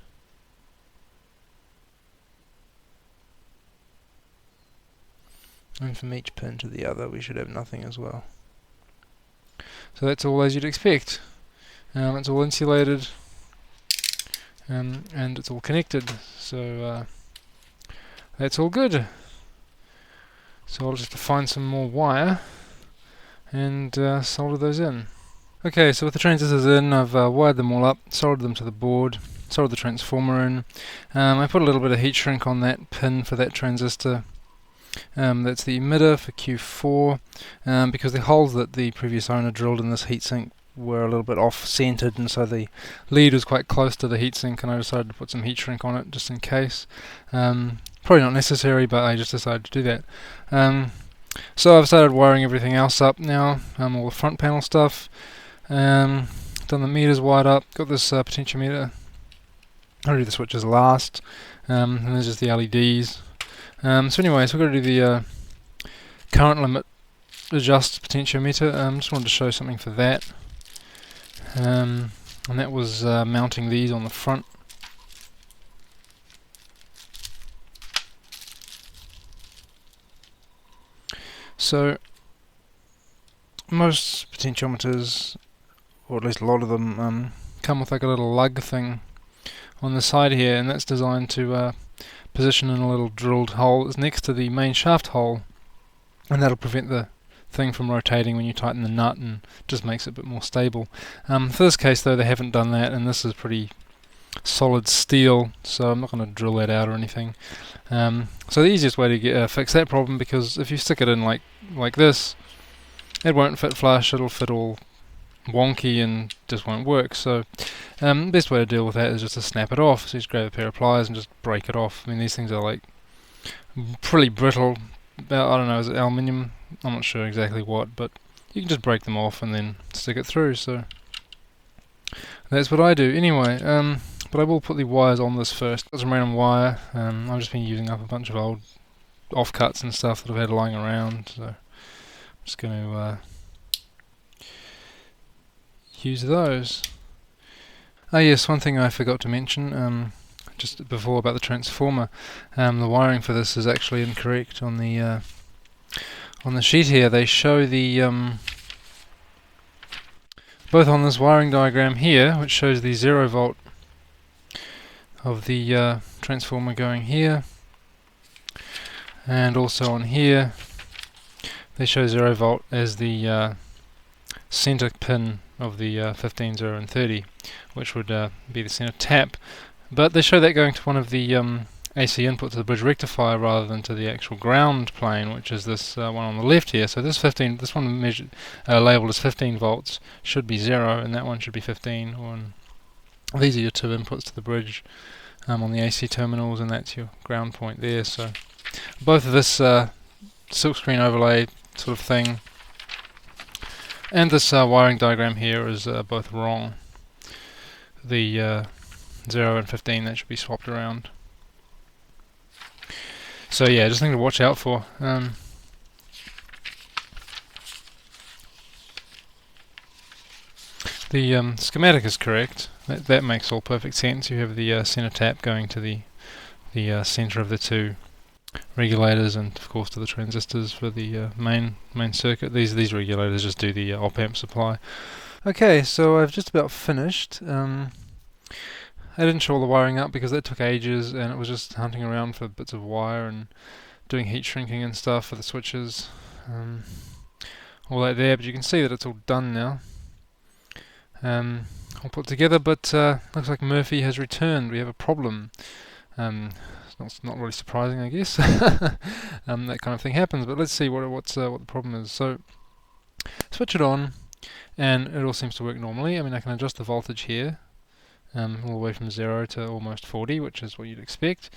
Speaker 1: and from each pin to the other we should have nothing as well. So that's all as you'd expect. It's all insulated, and it's all connected, so that's all good. So I'll just find some more wire and solder those in. Okay, so with the transistors in, I've wired them all up, soldered them to the board, soldered the transformer in. I put a little bit of heat shrink on that pin for that transistor. That's the emitter for Q4, because the holes that the previous owner drilled in this heatsink were a little bit off-centered, and so the lead was quite close to the heatsink, and I decided to put some heat shrink on it just in case. Probably not necessary, but I just decided to do that. So I've started wiring everything else up now, all the front panel stuff. Done the meters wired up, got this potentiometer. I'll do the switches last, and there's just the LEDs. So anyway, so we've got to do the current limit adjust potentiometer. Just wanted to show something for that. And that was mounting these on the front. So most potentiometers, or at least a lot of them, come with like a little lug thing on the side here, and that's designed to position in a little drilled hole that's next to the main shaft hole, and that'll prevent the thing from rotating when you tighten the nut, and just makes it a bit more stable. For this case though, they haven't done that, and this is pretty solid steel, so I'm not going to drill that out or anything. So the easiest way to fix that problem, because if you stick it in like this, it won't fit flush, it'll fit all wonky and just won't work. So the best way to deal with that is just to snap it off. So you just grab a pair of pliers and just break it off. I mean, these things are like pretty brittle. About, I don't know, is it aluminium? I'm not sure exactly what, but you can just break them off and then stick it through. So that's what I do anyway. But I will put the wires on this first. It's a random wire. I've just been using up a bunch of old offcuts and stuff that I've had lying around, so I'm just going to use those. Oh yes, one thing I forgot to mention just before about the transformer. The wiring for this is actually incorrect on the sheet here. They show the both on this wiring diagram here, which shows the 0 volt of the transformer going here, and also on here they show 0 volt as the center pin of the 15, 0 and 30, which would be the center tap, but they show that going to one of the AC inputs to the bridge rectifier rather than to the actual ground plane, which is this one on the left here. So this one measured, labeled as 15 volts should be 0, and that one should be 15. These are your two inputs to the bridge on the AC terminals, and that's your ground point there. So both of this silkscreen overlay sort of thing and this wiring diagram here is both wrong. The 0 and 15, that should be swapped around. So yeah, just something to watch out for. The schematic is correct. That makes all perfect sense. You have the center tap going to the center of the two regulators, and of course to the transistors for the main circuit. These regulators just do the op-amp supply. Okay, so I've just about finished. I didn't show all the wiring up because that took ages, and it was just hunting around for bits of wire and doing heat shrinking and stuff for the switches, all that there. But you can see that it's all done now. All put together, but looks like Murphy has returned. We have a problem. It's not really surprising, I guess. That kind of thing happens, but let's see what the problem is. So switch it on, and it all seems to work normally. I mean, I can adjust the voltage here, all the way from 0 to almost 40, which is what you'd expect.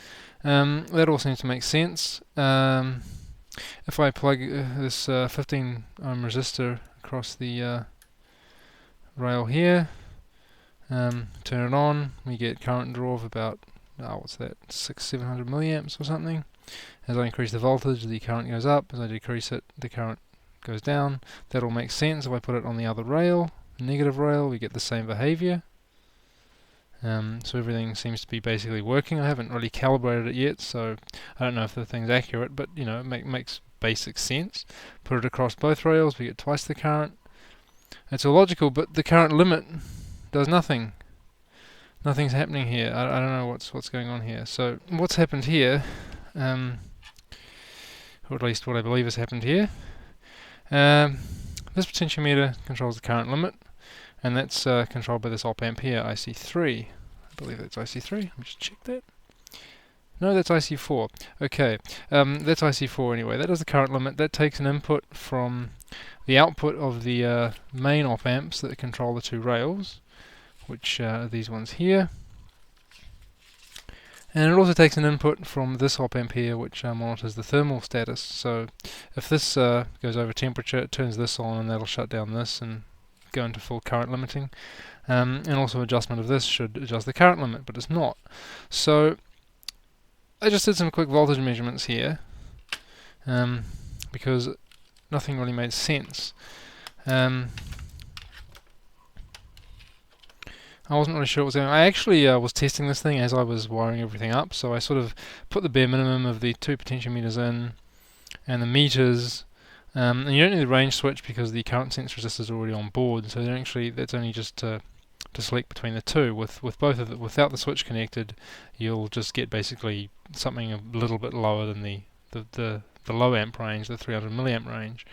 Speaker 1: That all seems to make sense. If I plug this 15 ohm resistor across the rail here, turn it on, we get current draw of about 600-700 milliamps or something. As I increase the voltage, the current goes up. As I decrease it, the current goes down. That all makes sense. If I put it on the other rail, negative rail, we get the same behavior. So everything seems to be basically working. I haven't really calibrated it yet, so I don't know if the thing's accurate, but you know, it makes basic sense. Put it across both rails, we get twice the current. It's illogical, but the current limit does nothing. Nothing's happening here. I don't know what's going on here. So what's happened here, or at least what I believe has happened here, this This potentiometer controls the current limit, and that's controlled by this op amp here, IC3. I believe that's IC3. Let me just check that. No, that's IC4. Okay, that's IC4 anyway. That is the current limit. That takes an input from the output of the main op amps that control the two rails, which are these ones here. And it also takes an input from this op amp here, which monitors the thermal status. So if this goes over temperature, it turns this on, and that'll shut down this and go into full current limiting. And also adjustment of this should adjust the current limit, but it's not. So I just did some quick voltage measurements here, because nothing really made sense. I wasn't really sure what was going on. I actually was testing this thing as I was wiring everything up, so I sort of put the bare minimum of the two potentiometers in, and the meters, and you don't need the range switch because the current sense resistor is already on board, so that's only just to select between the two. With both of it, without the switch connected, you'll just get basically something a little bit lower than the low amp range, the 300 milliamp range.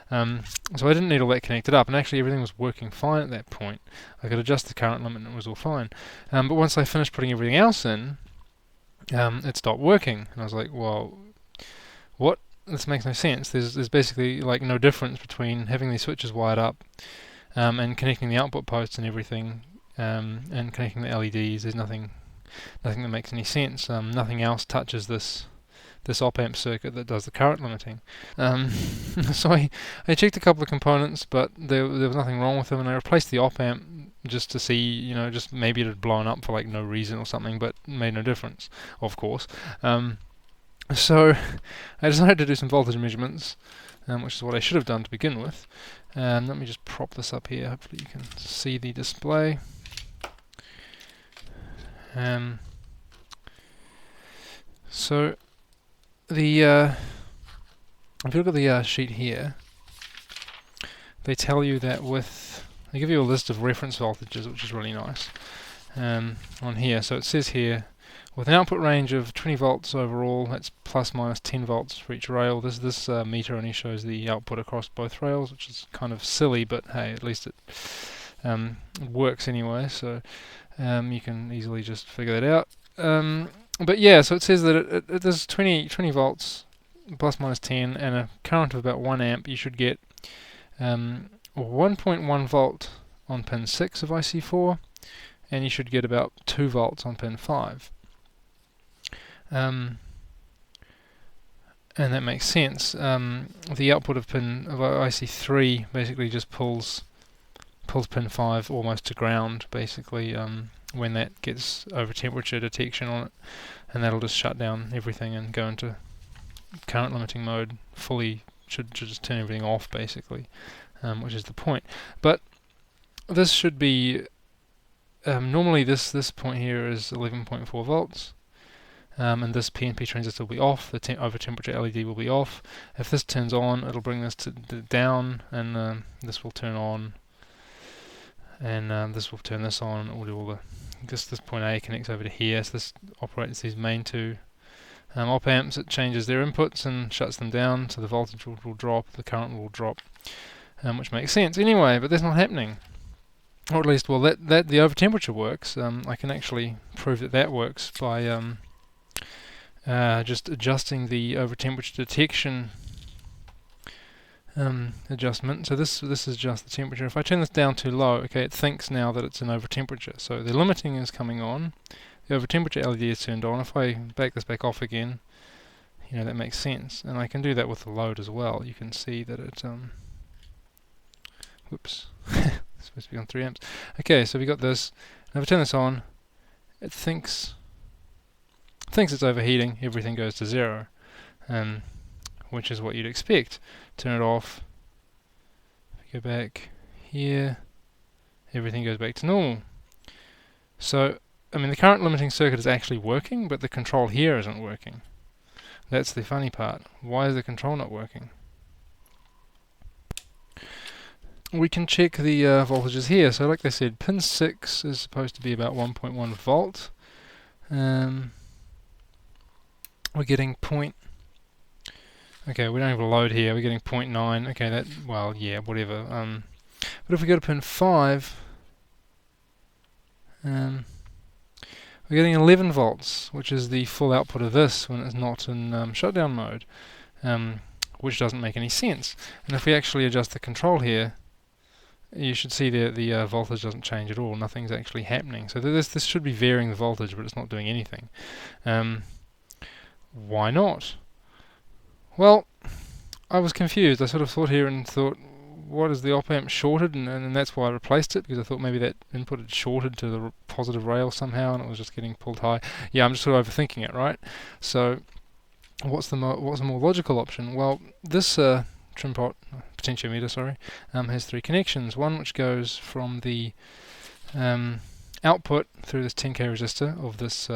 Speaker 1: So I didn't need all that connected up, and actually everything was working fine at that point. I could adjust the current limit and it was all fine. But once I finished putting everything else in, it stopped working, and I was like, well, what? This makes no sense. There's basically like no difference between having these switches wired up and connecting the output posts and everything, and connecting the LEDs. There's nothing that makes any sense. Nothing else touches this op amp circuit that does the current limiting. So I checked a couple of components, but there was nothing wrong with them, and I replaced the op amp just to see, just maybe it had blown up for like no reason or something, but made no difference, of course. So I decided to do some voltage measurements, which is what I should have done to begin with. Let me just prop this up here, hopefully you can see the display. So if you look at the sheet here, they tell you that they give you a list of reference voltages, which is really nice, on here. So it says here, with an output range of 20 volts overall, that's plus minus 10 volts for each rail. This meter only shows the output across both rails, which is kind of silly, but hey, at least it works anyway, so you can easily just figure that out. But yeah, so it says that it does 20 volts plus minus 10 and a current of about 1 amp. You should get 1.1 volt on pin 6 of IC4, and you should get about 2 volts on pin 5. And that makes sense. The output of IC3 basically just pulls pin 5 almost to ground, basically, when that gets over temperature detection on it, and that'll just shut down everything and go into current limiting mode fully. Should just turn everything off, basically, which is the point. But this should be normally this point here is 11.4 volts, and this PNP transistor will be off. The over temperature LED will be off. If this turns on, it'll bring this down, and this will turn on, and this will turn this on. It will do all the this point A connects over to here, so this operates these main two op amps. It changes their inputs and shuts them down, so the voltage will drop, the current will drop, which makes sense anyway, but that's not happening. Or at least, well, that the over temperature works. I can actually prove that works by just adjusting the over temperature detection adjustment. So this is just the temperature. If I turn this down too low, okay, it thinks now that it's an over temperature. So the limiting is coming on, the over temperature LED is turned on. If I back this back off again, that makes sense. And I can do that with the load as well. You can see that it whoops, it's supposed to be on 3 amps. Okay, so we got this. And if I turn this on, it thinks it's overheating. Everything goes to 0. Which is what you'd expect. Turn it off, go back here, everything goes back to normal. So, I mean, the current limiting circuit is actually working, but the control here isn't working. That's the funny part. Why is the control not working? We can check the voltages here. So like I said, pin 6 is supposed to be about 1.1 volt. We're getting Okay, we don't have a load here, we're getting 0.9, okay, that, well, yeah, whatever. But if we go to pin 5, we're getting 11 volts, which is the full output of this when it's not in shutdown mode, which doesn't make any sense. And if we actually adjust the control here, you should see the voltage doesn't change at all, nothing's actually happening. So this should be varying the voltage, but it's not doing anything. Why not? Well, I was confused. I sort of thought here and thought, what is the op-amp shorted? And that's why I replaced it, because I thought maybe that input had shorted to the positive rail somehow and it was just getting pulled high. Yeah, I'm just sort of overthinking it, right? So what's the more logical option? Well, this trim pot, potentiometer, sorry, has 3 connections. One which goes from the output through this 10k resistor of this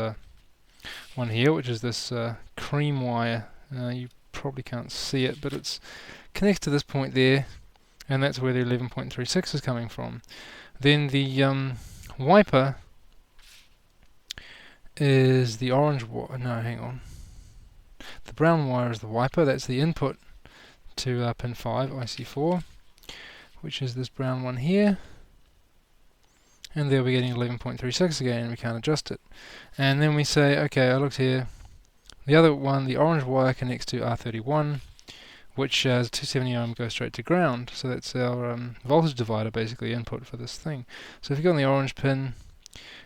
Speaker 1: one here, which is this cream wire. You probably can't see it, but it's connected to this point there, and that's where the 11.36 is coming from. Then the wiper is the orange wire. No, hang on. The brown wire is the wiper. That's the input to pin 5, IC4, which is this brown one here. And there we're getting 11.36 again, and we can't adjust it. And then we say, okay, I looked here. The other one, the orange wire, connects to R31, which as 270 ohm goes straight to ground. So that's our voltage divider, basically, input for this thing. So if you go on the orange pin,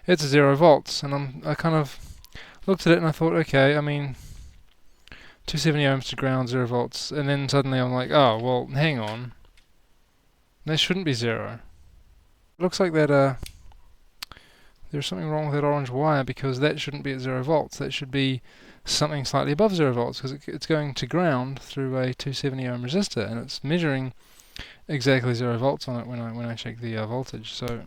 Speaker 1: it's 0 volts. And I kind of looked at it and I thought, okay, I mean, 270 ohms to ground, 0 volts. And then suddenly I'm like, oh, well, hang on. That shouldn't be 0. It looks like that there's something wrong with that orange wire, because that shouldn't be at 0 volts. That should be something slightly above 0 volts, because it's going to ground through a 270 ohm resistor, and it's measuring exactly 0 volts on it when I check the voltage. So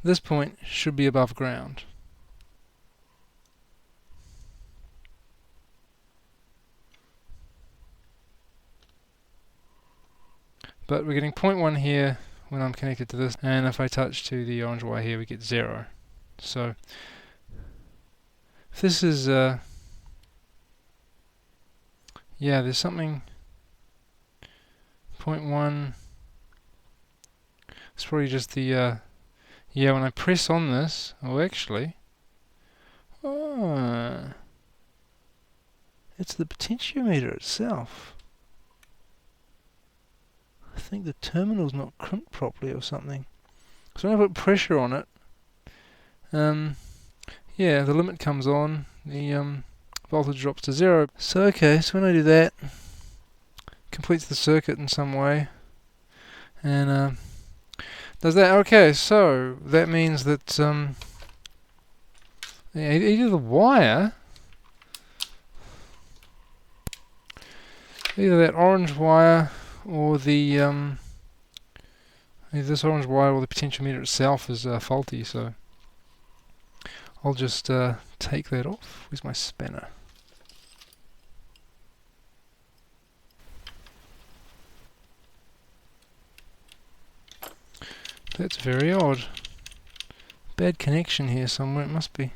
Speaker 1: this point should be above ground. But we're getting 0.1 here when I'm connected to this, and if I touch to the orange wire here, we get 0. So if this is yeah, there's something 0.1. It's probably just the yeah, when I press on this, oh, actually, it's the potentiometer itself. I think the terminal's not crimped properly or something. So when I put pressure on it, yeah, the limit comes on, the voltage drops to 0. So okay, so when I do that, completes the circuit in some way, and does that. Okay, so that means that yeah, either the wire, either that orange wire, or the either this orange wire or the potentiometer itself is faulty. So I'll just take that off. Where's my spanner? That's very odd. Bad connection here somewhere, it must be.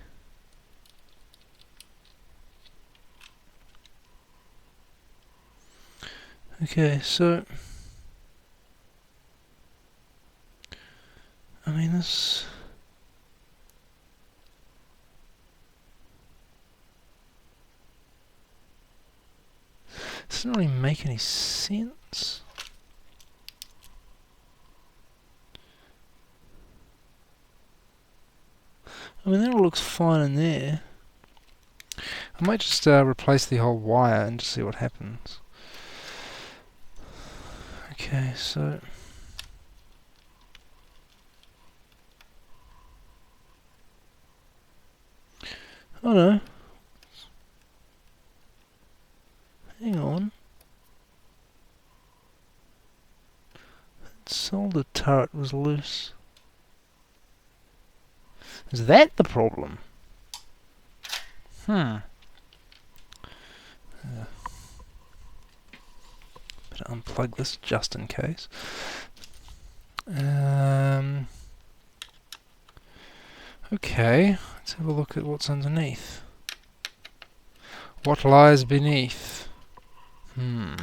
Speaker 1: Okay, so I mean this doesn't really make any sense. I mean, that all looks fine in there. I might just replace the whole wire and just see what happens. Okay, so oh no, hang on. That solder turret was loose. Is that the problem? Better unplug this just in case. Okay, let's have a look at what's underneath. What lies beneath? Well,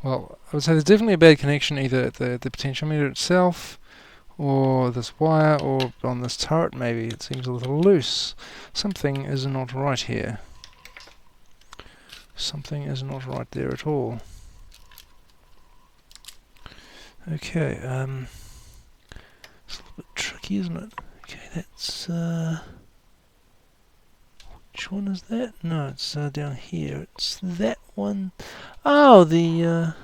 Speaker 1: I would say there's definitely a bad connection either at the potentiometer itself, or this wire, or on this turret maybe. It seems a little loose. Something is not right here. Something is not right there at all. Okay, it's a little bit tricky, isn't it? Okay, that's which one is that? No, it's down here. It's that one. Oh, the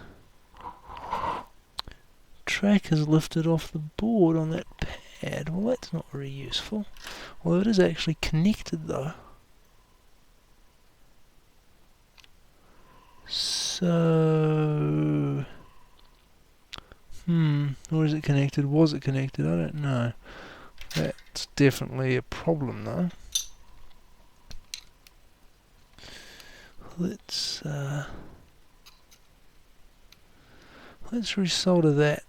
Speaker 1: track is lifted off the board on that pad. Well, that's not very useful. Although it is actually connected though. So, or is it connected? Was it connected? I don't know. That's definitely a problem though. Let's resolder that.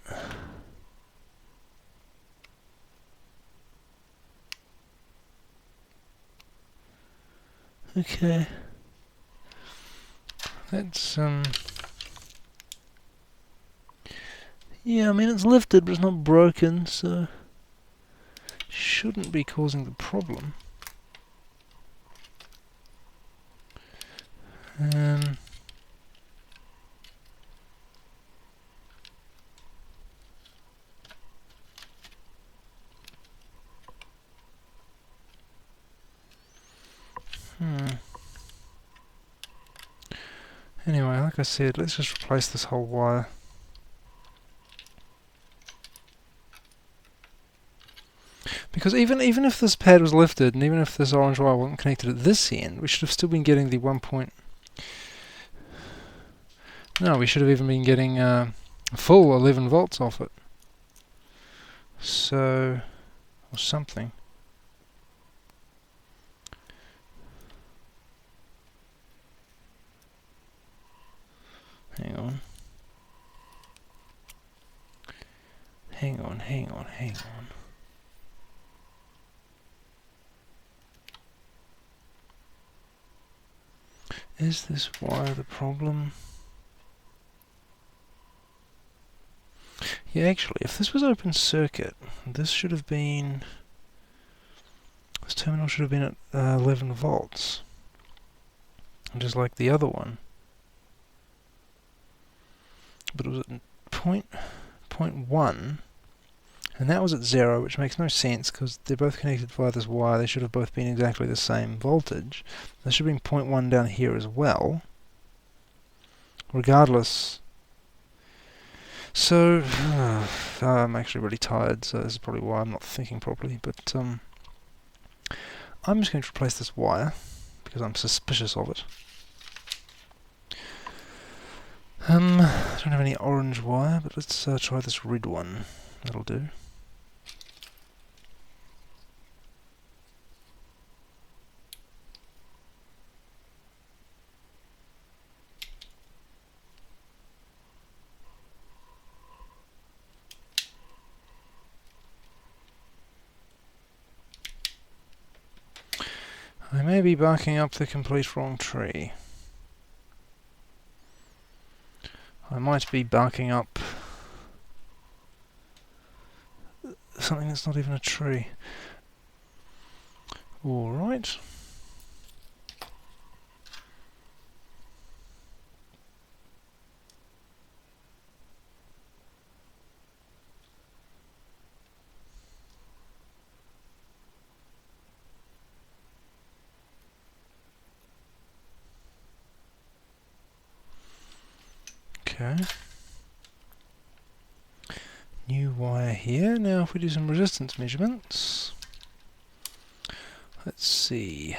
Speaker 1: Okay. That's yeah, I mean it's lifted but it's not broken, so shouldn't be causing the problem. Anyway, like I said, let's just replace this whole wire. Because even if this pad was lifted, and even if this orange wire wasn't connected at this end, we should have still been getting the 1 point... No, we should have even been getting a full 11 volts off it. So, or something. Hang on. Hang on. Is this wire the problem? Yeah, actually, if this was open circuit, this should have been... This terminal should have been at 11 volts. Just like the other one. But it was at point 1, and that was at 0, which makes no sense because they're both connected via this wire. They should have both been exactly the same voltage. There should have been point 1 down here as well. Regardless. So, I'm actually really tired, so this is probably why I'm not thinking properly, but I'm just going to replace this wire because I'm suspicious of it. I don't have any orange wire, but let's try this red one. That'll do. I may be barking up the complete wrong tree. I might be barking up something that's not even a tree. Alright. Okay. New wire here. Now if we do some resistance measurements, let's see.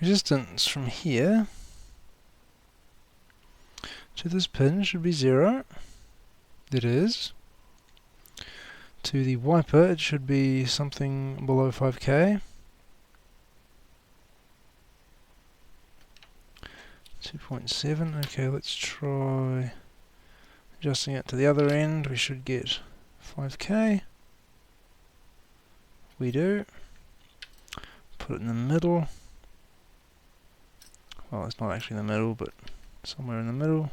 Speaker 1: Resistance from here to this pin should be 0. It is. To the wiper it should be something below 5k. 2.7. Okay, let's try adjusting it to the other end. We should get 5k. we do. Put it in the middle. Well, it's not actually in the middle, but somewhere in the middle.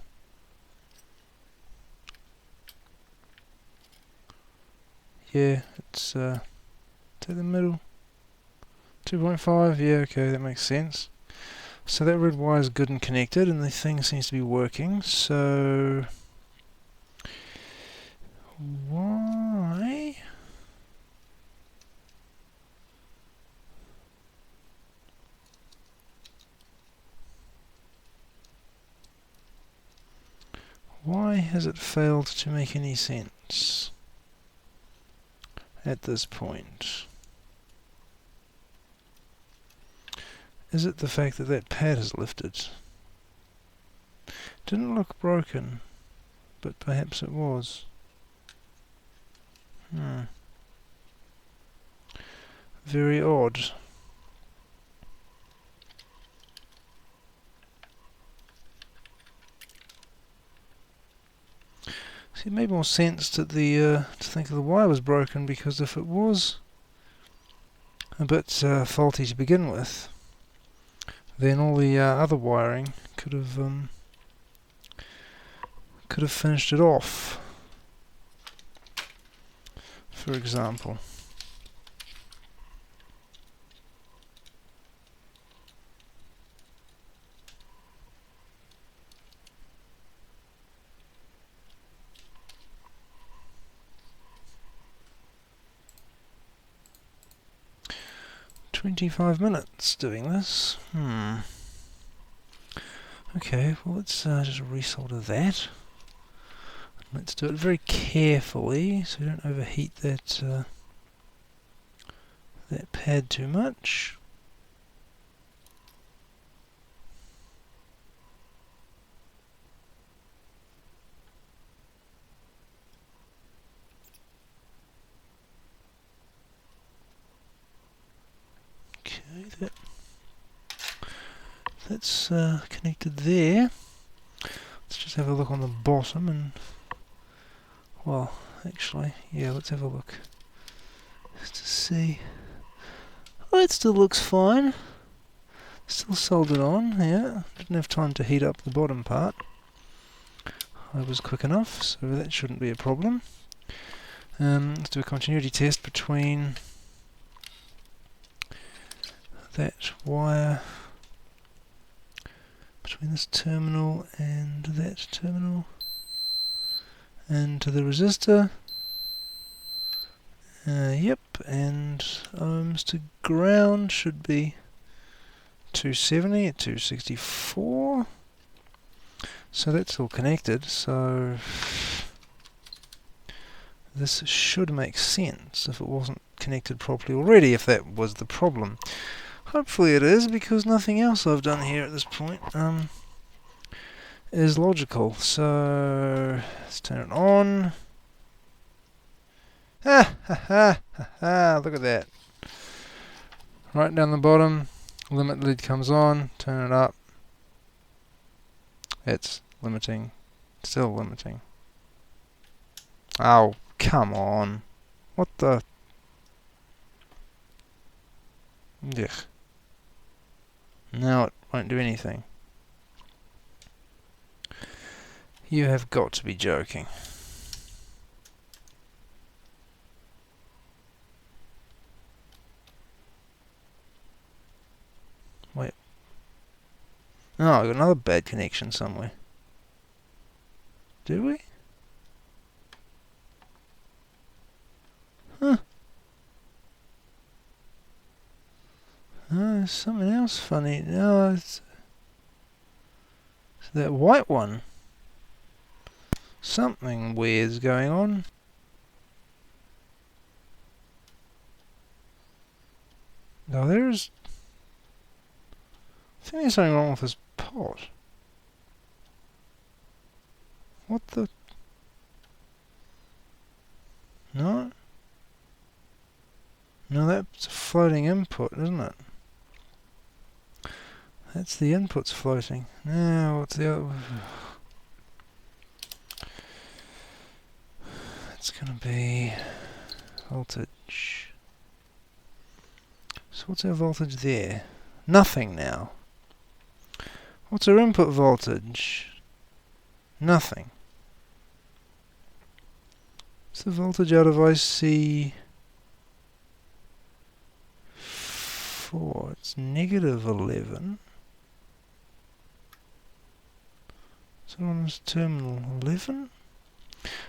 Speaker 1: Yeah, it's to the middle. 2.5, yeah, okay, that makes sense. So that red wire is good and connected, and the thing seems to be working. So why? Why has it failed to make any sense at this point? Is it the fact that that pad is lifted? Didn't look broken, but perhaps it was. Very odd. See, it made more sense that to think that the wire was broken, because if it was a bit faulty to begin with, then all the other wiring could have finished it off. For example. $25 doing this. Okay, well let's just resolder that. Let's do it very carefully so we don't overheat that that pad too much. Okay, that's connected there. Let's just have a look on the bottom and, well, actually, yeah, let's have a look just to see. Oh, it still looks fine. Still soldered on, yeah. Didn't have time to heat up the bottom part. I was quick enough, so that shouldn't be a problem. Let's do a continuity test between that wire, between this terminal and that terminal, and to the resistor. Yep, and ohms to ground should be 270 at 264. So that's all connected, so this should make sense if it wasn't connected properly already, if that was the problem. Hopefully it is, because nothing else I've done here at this point is logical. So let's turn it on. Ha ha ha ha ha, look at that. Right down the bottom, limit lead comes on, turn it up. It's limiting, still limiting. Oh, come on. What the? Ugh. Now it won't do anything. You have got to be joking. Wait. Oh, I've got another bad connection somewhere. Do we? Huh. Oh, there's something else funny. No, it's that white one. Something weird's going on. No, there's... I think there's something wrong with this pot. What the... No? No, that's a floating input, isn't it? That's the input's floating. Now, what's the other... It's gonna be... voltage. So what's our voltage there? Nothing now. What's our input voltage? Nothing. What's the voltage out of IC4? It's negative 11. So on this terminal 11?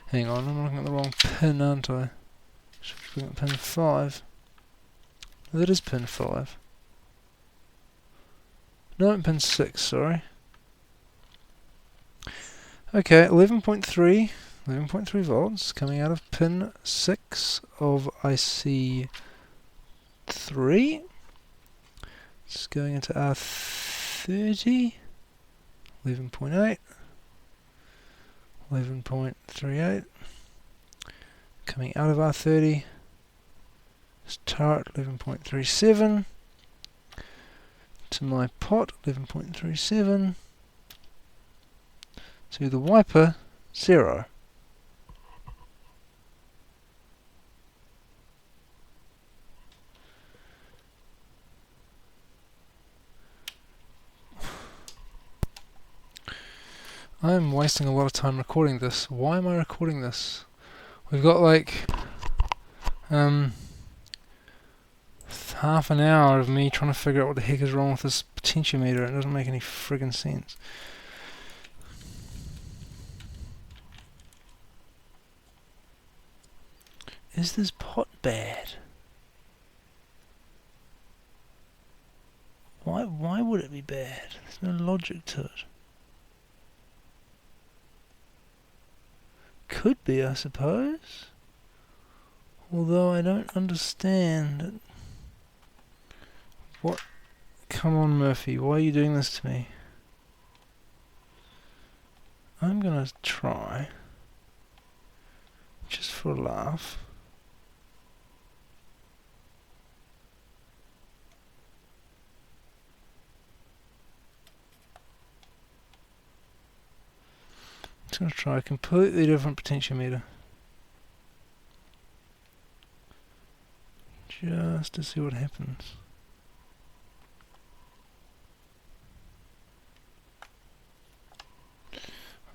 Speaker 1: Hang on, I'm looking at the wrong pin, aren't I? Should be looking at pin 5. That is pin 5. No, pin 6, sorry. Okay, 11.3 volts coming out of pin 6 of IC3. It's going into R30. 11.8. 11.38. Coming out of R30. Start 11.37 to my pot 11.37 to the wiper 0. I'm wasting a lot of time recording this. Why am I recording this? We've got like half an hour of me trying to figure out what the heck is wrong with this potentiometer. It doesn't make any friggin' sense. Is this pot bad? Why would it be bad? There's no logic to it. Could be, I suppose. Although I don't understand it. What? Come on, Murphy, why are you doing this to me? I'm gonna try, just for a laugh. I'm going to try a completely different potentiometer. Just to see what happens.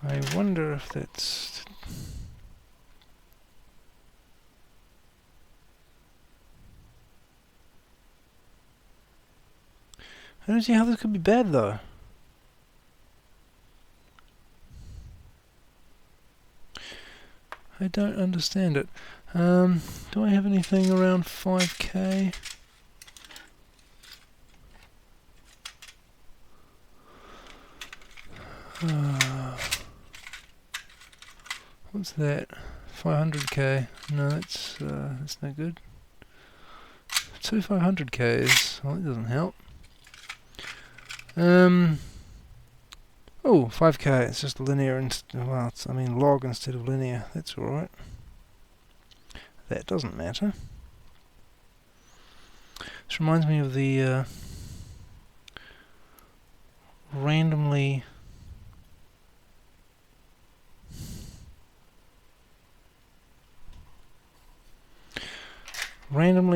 Speaker 1: I wonder if that's... I don't see how this could be bad though. I don't understand it. Do I have anything around 5k? What's that? 500k? No, that's no good. 2 500ks. Well, that doesn't help. Oh, 5k. It's just linear and well, I mean log instead of linear. That's all right. That doesn't matter. This reminds me of the randomly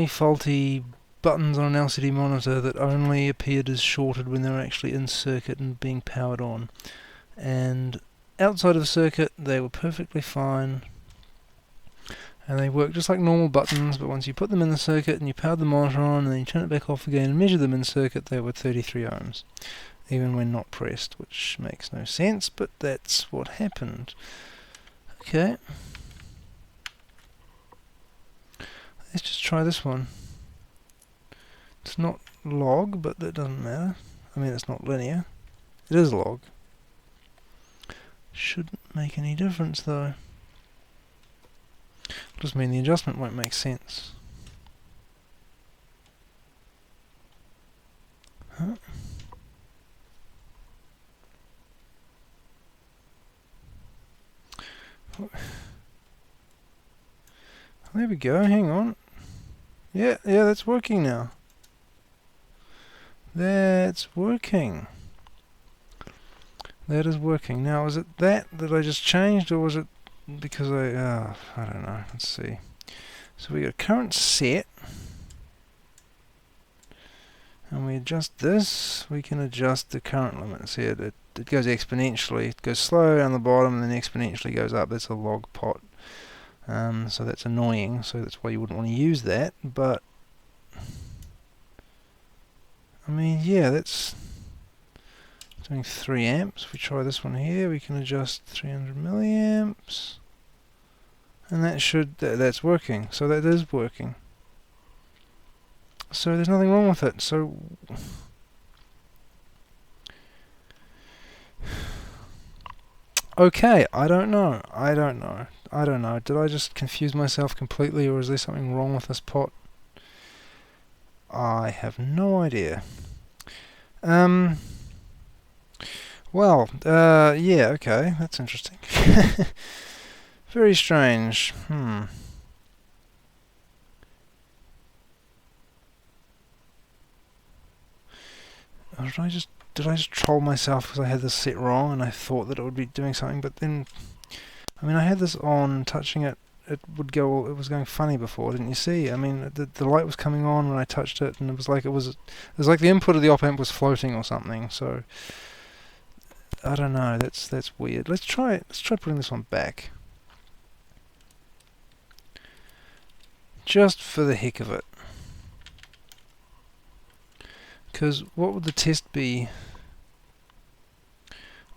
Speaker 1: faulty buttons on an LCD monitor that only appeared as shorted when they were actually in circuit and being powered on. And outside of the circuit they were perfectly fine and they work just like normal buttons, but once you put them in the circuit and you power the monitor on and then you turn it back off again and measure them in circuit, they were 33 ohms even when not pressed, which makes no sense, but that's what happened. Okay, let's just try this one. It's not log, but that doesn't matter. I mean, it's not linear. It is log. Shouldn't make any difference though. Just mean the adjustment won't make sense. Huh? There we go, hang on. Yeah, that's working now. That's working. That is working. Now, is it that I just changed, or was it because I don't know. Let's see. So we got current set. and we adjust this, we can adjust the current limits here. It goes exponentially. It goes slow on the bottom and then exponentially goes up. That's a log pot. So that's annoying, so that's why you wouldn't want to use that, but I mean, yeah, that's doing 3 amps. If we try this one here, we can adjust 300 milliamps, and that's working. So that is working. So there's nothing wrong with it. So okay, I don't know. Did I just confuse myself completely, or is there something wrong with this pot? I have no idea. Well, yeah, okay, that's interesting. Very strange. Or did I just troll myself because I had this set wrong and I thought that it would be doing something, but then, I mean, I had this on, touching it, it was going funny before, didn't you see? I mean, the light was coming on when I touched it, and it was like the input of the op amp was floating or something. So I don't know. That's weird. Let's try putting this one back, just for the heck of it. Because what would the test be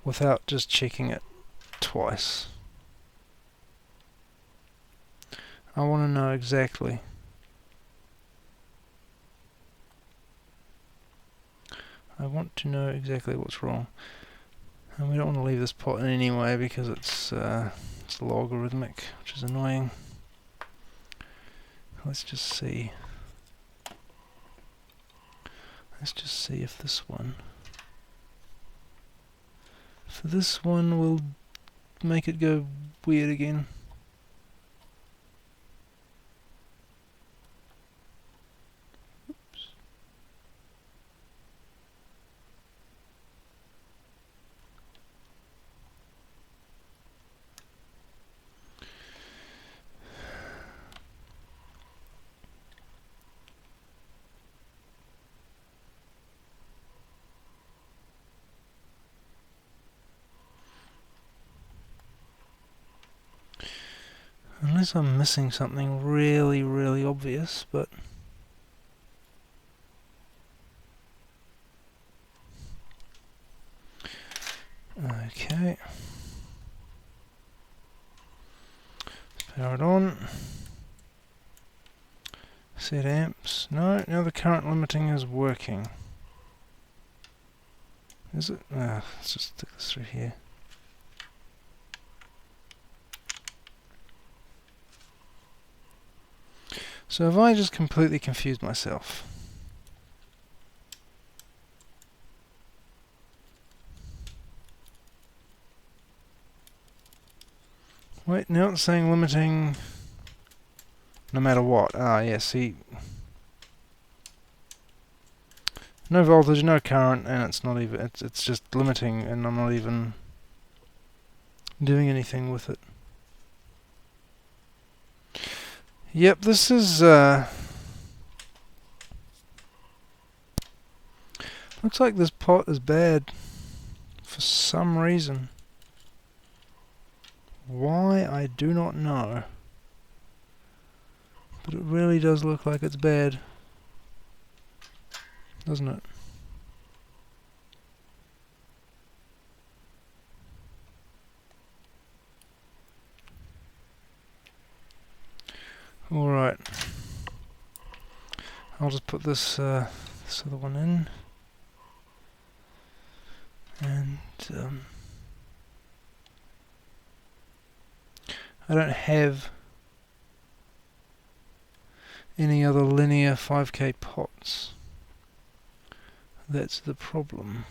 Speaker 1: without just checking it twice? I want to know exactly. I want to know exactly what's wrong. And we don't want to leave this pot in anyway because it's logarithmic, which is annoying. Let's just see. Let's just see if this one... For this one, we'll make it go weird again. Oops. Unless I'm missing something really, really obvious, but... Okay. Let's power it on. Set amps. No, now the current limiting is working. Is it? Let's just stick this through here. So have I just completely confused myself? Wait, now it's saying limiting no matter what. Ah, yeah, see. No voltage, no current, and it's not even, it's just limiting, and I'm not even doing anything with it. Yep, this is, looks like this pot is bad for some reason. Why, I do not know. But it really does look like it's bad, doesn't it? Alright. I'll just put this this other one in. And I don't have any other linear 5K pots. That's the problem.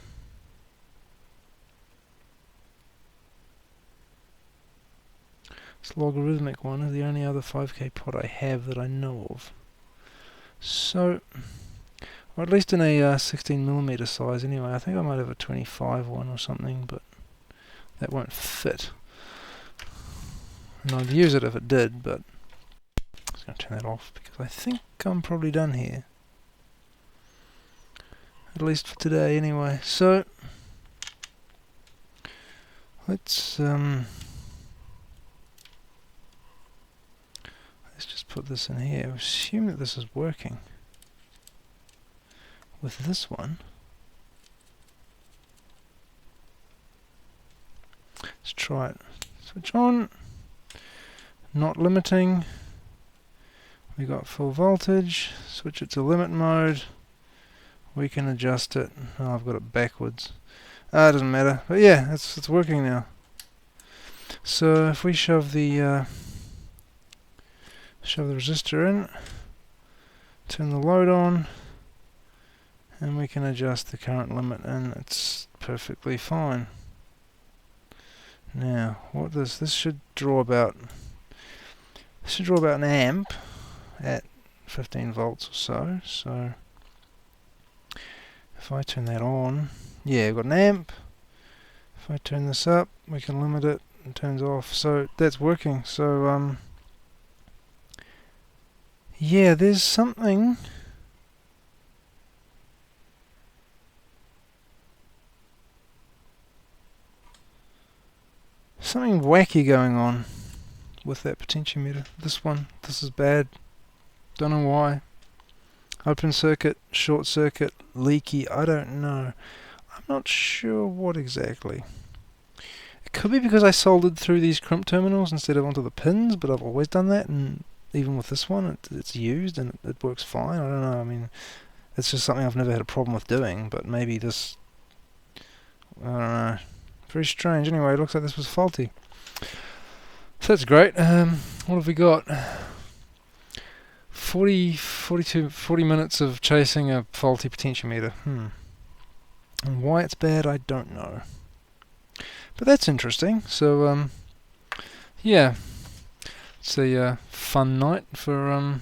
Speaker 1: This logarithmic one is the only other 5K pot I have that I know of. So, or at least in a 16mm size anyway. I think I might have a 25 one or something, but that won't fit. And I'd use it if it did, but I'm just going to turn that off because I think I'm probably done here. at least for today anyway. So let's just put this in here. Assume that this is working with this one. Let's try it. Switch on. Not limiting. We got full voltage. Switch it to limit mode. We can adjust it. Oh, I've got it backwards. It doesn't matter. But yeah, it's working now. So if we shove the resistor in, turn the load on, and we can adjust the current limit, and it's perfectly fine. Now, this should draw about an amp at 15 volts or so. So if I turn that on, yeah, we've got an amp. If I turn this up, we can limit it. It turns off. So that's working. So yeah, there's something wacky going on with that potentiometer. This is bad. Don't know why. Open circuit, short circuit, leaky, I don't know. I'm not sure what exactly. It could be because I soldered through these crimp terminals instead of onto the pins, but I've always done that, and even with this one it's used and it works fine. I don't know, I mean, it's just something I've never had a problem with doing, but maybe this, I don't know. Very strange. Anyway, it looks like this was faulty. So that's great. What have we got? 40 minutes of chasing a faulty potentiometer. And why it's bad, I don't know. But that's interesting. So, yeah. It's a fun night for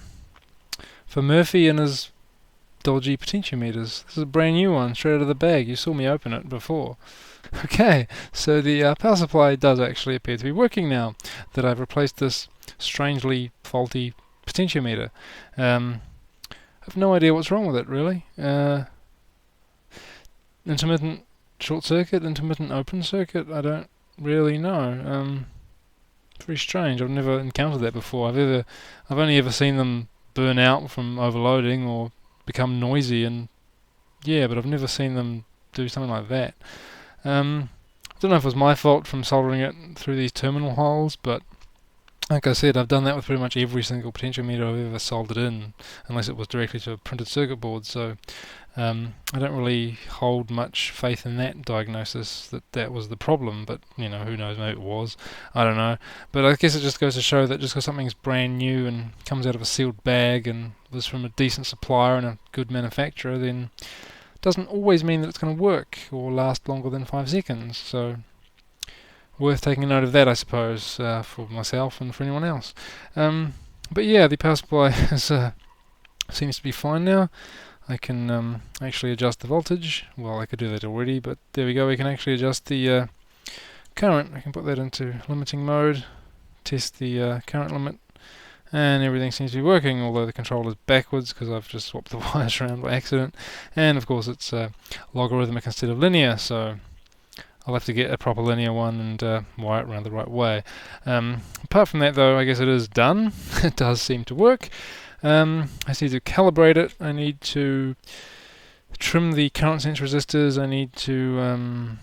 Speaker 1: Murphy and his dodgy potentiometers. This is a brand new one, straight out of the bag. You saw me open it before. Okay, so the power supply does actually appear to be working now that I've replaced this strangely faulty potentiometer. I have no idea what's wrong with it, really. Intermittent short circuit, intermittent open circuit, I don't really know. Very strange. I've never encountered that before. I've only ever seen them burn out from overloading or become noisy, and yeah, but I've never seen them do something like that. I don't know if it was my fault from soldering it through these terminal holes, but like I said, I've done that with pretty much every single potentiometer I've ever soldered in, unless it was directly to a printed circuit board. So I don't really hold much faith in that diagnosis, that was the problem. But you know, who knows? Maybe it was. I don't know. But I guess it just goes to show that just because something's brand new and comes out of a sealed bag and was from a decent supplier and a good manufacturer, then doesn't always mean that it's going to work or last longer than 5 seconds. So worth taking note of that, I suppose, for myself and for anyone else. But yeah, the power supply seems to be fine now. I can actually adjust the voltage. Well, I could do that already, but there we go. We can actually adjust the current. I can put that into limiting mode, test the current limit, and everything seems to be working, although the controller's backwards because I've just swapped the wires around by accident. And of course it's logarithmic instead of linear, so I'll have to get a proper linear one and wire it around the right way. Apart from that though, I guess it is done. It does seem to work. I just need to calibrate it. I need to trim the current sense resistors. I need to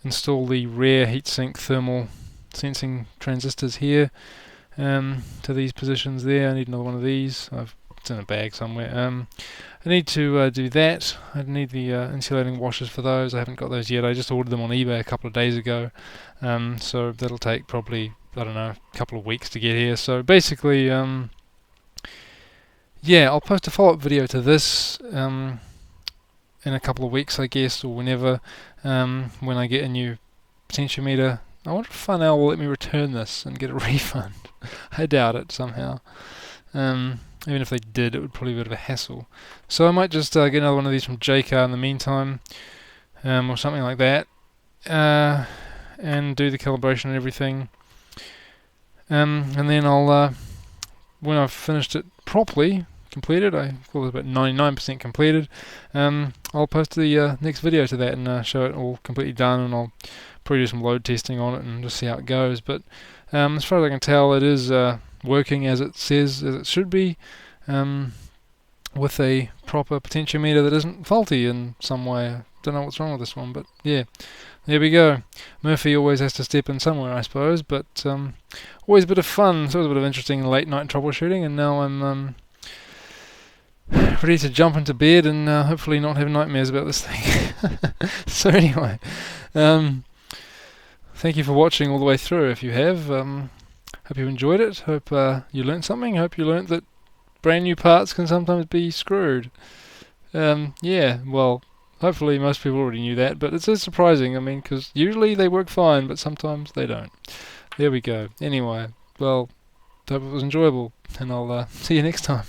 Speaker 1: install the rare heatsink thermal sensing transistors here to these positions there. I need another one of these. It's in a bag somewhere. I need to do that. I need the insulating washers for those. I haven't got those yet. I just ordered them on eBay a couple of days ago. So that'll take probably, I don't know, a couple of weeks to get here. So basically, yeah, I'll post a follow-up video to this in a couple of weeks, I guess, or whenever, when I get a new potentiometer. I wonder if Funnel will let me return this and get a refund. I doubt it somehow. Even if they did, it would probably be a bit of a hassle. So I might just get another one of these from JCar in the meantime, or something like that, and do the calibration and everything. And then I'll, when I've finished it properly, completed. I call it about 99% completed. I'll post the next video to that and show it all completely done, and I'll probably do some load testing on it and just see how it goes. But as far as I can tell, it is working as it says, as it should be, with a proper potentiometer that isn't faulty in some way. I don't know what's wrong with this one, but yeah, there we go. Murphy always has to step in somewhere, I suppose, but always a bit of fun. So it was a bit of interesting late night troubleshooting, and now I'm ready to jump into bed and hopefully not have nightmares about this thing. So anyway, thank you for watching all the way through. If you have, hope you enjoyed it. Hope you learnt something. Hope you learnt that brand new parts can sometimes be screwed. Yeah, well, hopefully most people already knew that, but it's just surprising. I mean, because usually they work fine, but sometimes they don't. There we go. Anyway, well, hope it was enjoyable, and I'll see you next time.